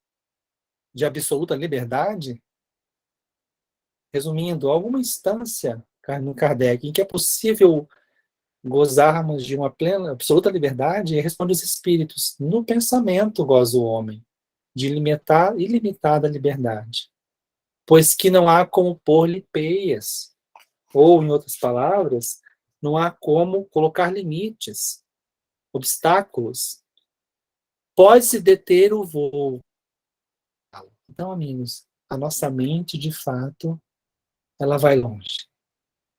de absoluta liberdade? Resumindo, alguma instância no Kardec em que é possível gozarmos de uma plena, absoluta liberdade, e responde os espíritos: no pensamento goza o homem de ilimitada liberdade, pois que não há como pôr-lhe peias, ou, em outras palavras, não há como colocar limites, obstáculos. Pode-se deter o voo. Então, amigos, a nossa mente, de fato, ela vai longe.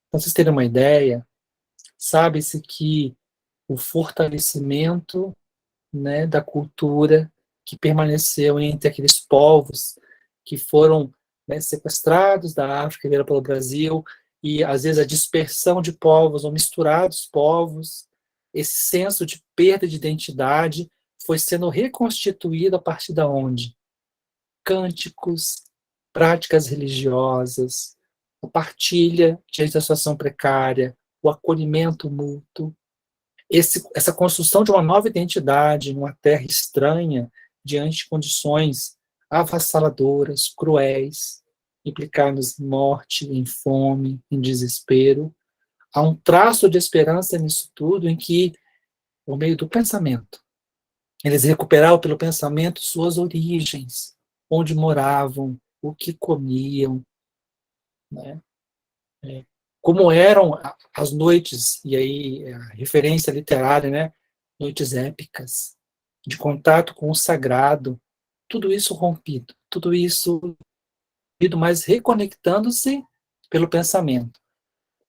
Para vocês terem uma ideia, sabe-se que o fortalecimento, né, da cultura que permaneceu entre aqueles povos que foram, né, sequestrados da África e vieram para o Brasil, e às vezes a dispersão de povos ou misturados povos, esse senso de perda de identidade foi sendo reconstituído a partir da onde? Cânticos, práticas religiosas, a partilha diante da situação precária, o acolhimento mútuo, essa construção de uma nova identidade numa terra estranha, diante de condições avassaladoras, cruéis, implicadas em morte, em fome, em desespero. Há um traço de esperança nisso tudo, em que, por meio do pensamento, eles recuperaram pelo pensamento suas origens, onde moravam, o que comiam, né? Como eram as noites, e aí a referência literária, né? Noites épicas, de contato com o sagrado, tudo isso rompido, tudo isso rompido, mas reconectando-se pelo pensamento.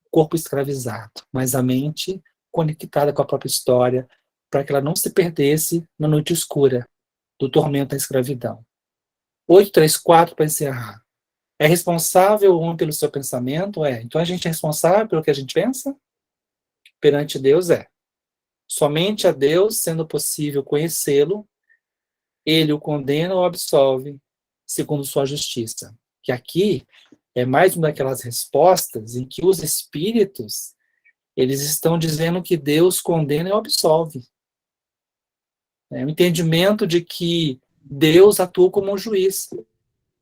O corpo escravizado, mas a mente conectada com a própria história, para que ela não se perdesse na noite escura do tormento da escravidão. 834 para encerrar. É responsável o homem pelo seu pensamento? É. Então a gente é responsável pelo que a gente pensa? Perante Deus é. Somente a Deus, sendo possível conhecê-lo, ele o condena ou absolve, segundo sua justiça. Que aqui é mais uma daquelas respostas em que os espíritos, eles estão dizendo que Deus condena ou absolve. É o entendimento de que Deus atua como um juiz.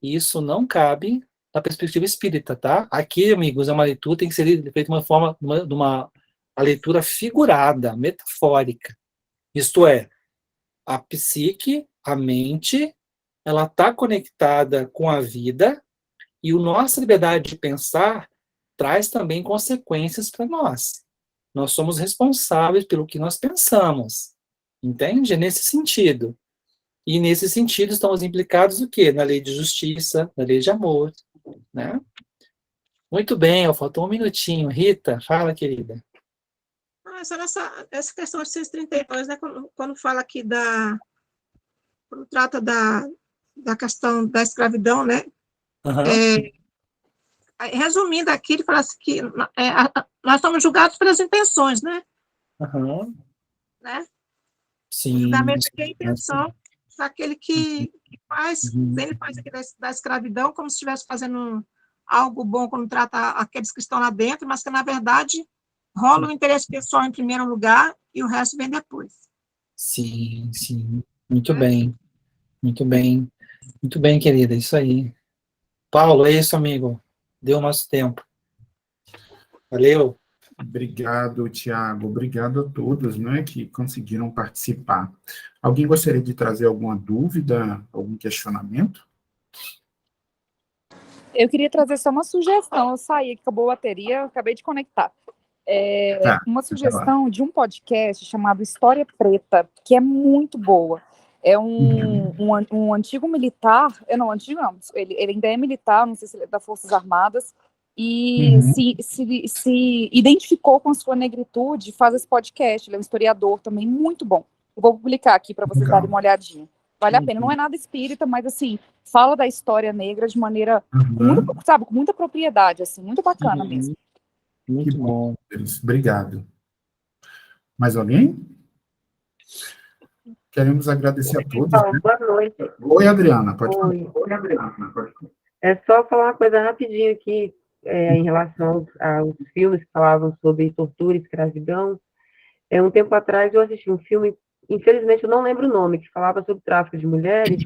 Isso não cabe na perspectiva espírita, tá? Aqui, amigos, é uma leitura, tem que ser feita de uma forma, de uma leitura figurada, metafórica. Isto é, a psique, a mente, ela está conectada com a vida, e a nossa liberdade de pensar traz também consequências para nós. Nós somos responsáveis pelo que nós pensamos. Entende? É nesse sentido. E nesse sentido estamos implicados o quê? Na lei de justiça, na lei de amor, né? Muito bem, faltou um minutinho. Rita, fala, querida. Essa questão de 632, né, quando fala aqui quando trata da questão da escravidão, né? Aham. Resumindo aqui, ele fala assim que nós somos julgados pelas intenções, né? Aham. O Sim. julgamento aqui é a intenção daquele que faz, Uhum. ele faz aqui da escravidão como se estivesse fazendo algo bom quando trata aqueles que estão lá dentro, mas que, na verdade, rola o interesse pessoal em primeiro lugar e o resto vem depois. Sim, sim. Muito Né? bem. Muito bem. Muito bem, querida. Isso aí. Paulo, é isso, amigo. Deu o nosso tempo. Valeu. Obrigado, Tiago. Obrigado a todos, né, que conseguiram participar. Alguém gostaria de trazer alguma dúvida, algum questionamento? Eu queria trazer só uma sugestão. Eu saí aqui, acabou a bateria, eu acabei de conectar. Tá, Uma vai lá. sugestão de um podcast chamado História Preta, que é muito boa. É um antigo militar, não, antigo não, ele ainda é militar, não sei se ele é das Forças Armadas, e Uhum. se identificou com a sua negritude, faz esse podcast. Ele é um historiador também, muito bom. Eu vou publicar aqui para vocês Legal. darem uma olhadinha. Vale a pena. Não é nada espírita, mas assim, fala da história negra de maneira, Uhum. com muita propriedade, assim, muito bacana mesmo. Que Muito bom. bom. Obrigado. Mais alguém? Queremos agradecer a todos, né? Boa noite. Oi, Adriana, pode falar. Oi. É só falar uma coisa rapidinho aqui, em relação aos filmes que falavam sobre tortura e escravidão. Um tempo atrás eu assisti um filme, infelizmente eu não lembro o nome, que falava sobre tráfico de mulheres,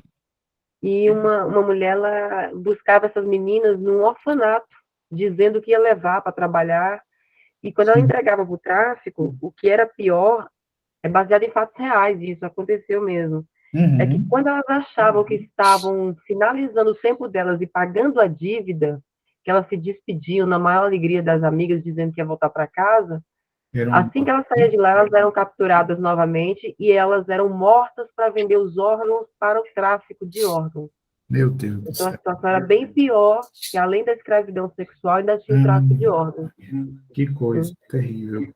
e uma mulher, ela buscava essas meninas num orfanato, dizendo que ia levar para trabalhar, e quando ela entregava para o tráfico, o que era pior, é baseado em fatos reais, isso aconteceu mesmo. É que Uhum. quando elas achavam que estavam finalizando o tempo delas e pagando a dívida, que elas se despediam na maior alegria das amigas, dizendo que ia voltar para casa, assim que elas saíam de lá, elas eram capturadas novamente e elas eram mortas para vender os órgãos para o tráfico de órgãos. Meu Deus do Então a céu. situação era bem pior, que além da escravidão sexual, ainda tinha o tráfico de órgãos. Que coisa terrível.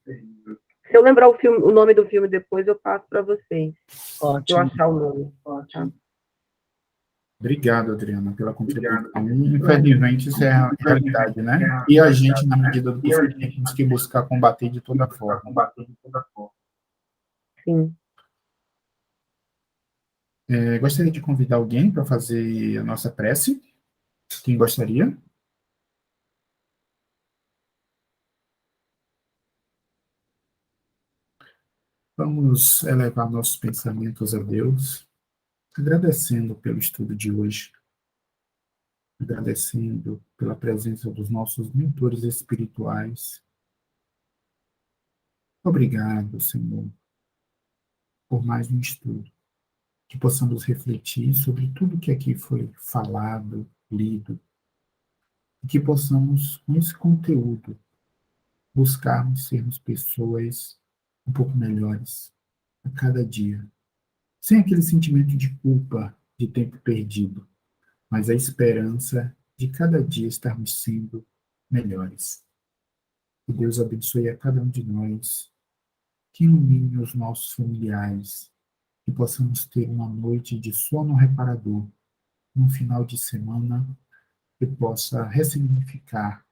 Se eu lembrar o nome do filme depois, eu passo para vocês. Se eu Ótimo. achar o nome. Tá? Obrigado, Adriana, pela contribuição. Infelizmente, isso é a realidade, né? E a gente, na medida do possível, temos que buscar combater de toda forma. Sim. Gostaria de convidar alguém para fazer a nossa prece. Quem gostaria? Vamos elevar nossos pensamentos a Deus, agradecendo pelo estudo de hoje, agradecendo pela presença dos nossos mentores espirituais. Obrigado, Senhor, por mais um estudo, que possamos refletir sobre tudo que aqui foi falado, lido, e que possamos, com esse conteúdo, buscarmos sermos pessoas um pouco melhores a cada dia, sem aquele sentimento de culpa de tempo perdido, mas a esperança de cada dia estarmos sendo melhores. Que Deus abençoe a cada um de nós, que ilumine os nossos familiares, que possamos ter uma noite de sono reparador, num final de semana que possa ressignificar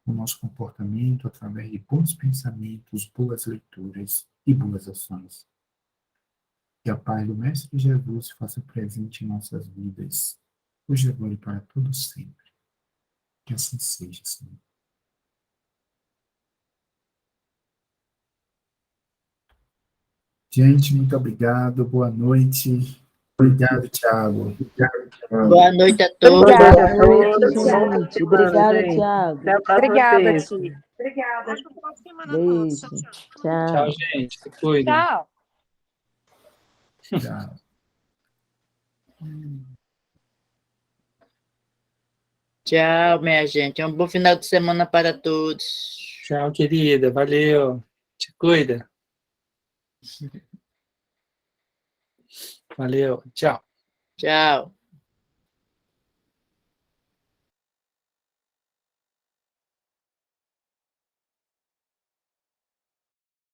o nosso comportamento através de bons pensamentos, boas leituras e boas ações. Que a paz do Mestre Jesus se faça presente em nossas vidas, hoje, agora e para todos sempre. Que assim seja, Senhor. Gente, muito obrigado, boa noite. Obrigado, Thiago. Boa noite a todos. Obrigada. Boa noite, gente. gente. Obrigada, Gente. Thiago. Até a próxima Obrigada, vez. Ti. Acho que pode semana a todos. Beijo. Tchau, tchau. Tchau. Tchau, gente. Se cuidem. Tchau. Tchau. Tchau, minha gente. Um bom final de semana para todos. Tchau, querida. Valeu. Te cuida. Valeu. Tchau. Tchau.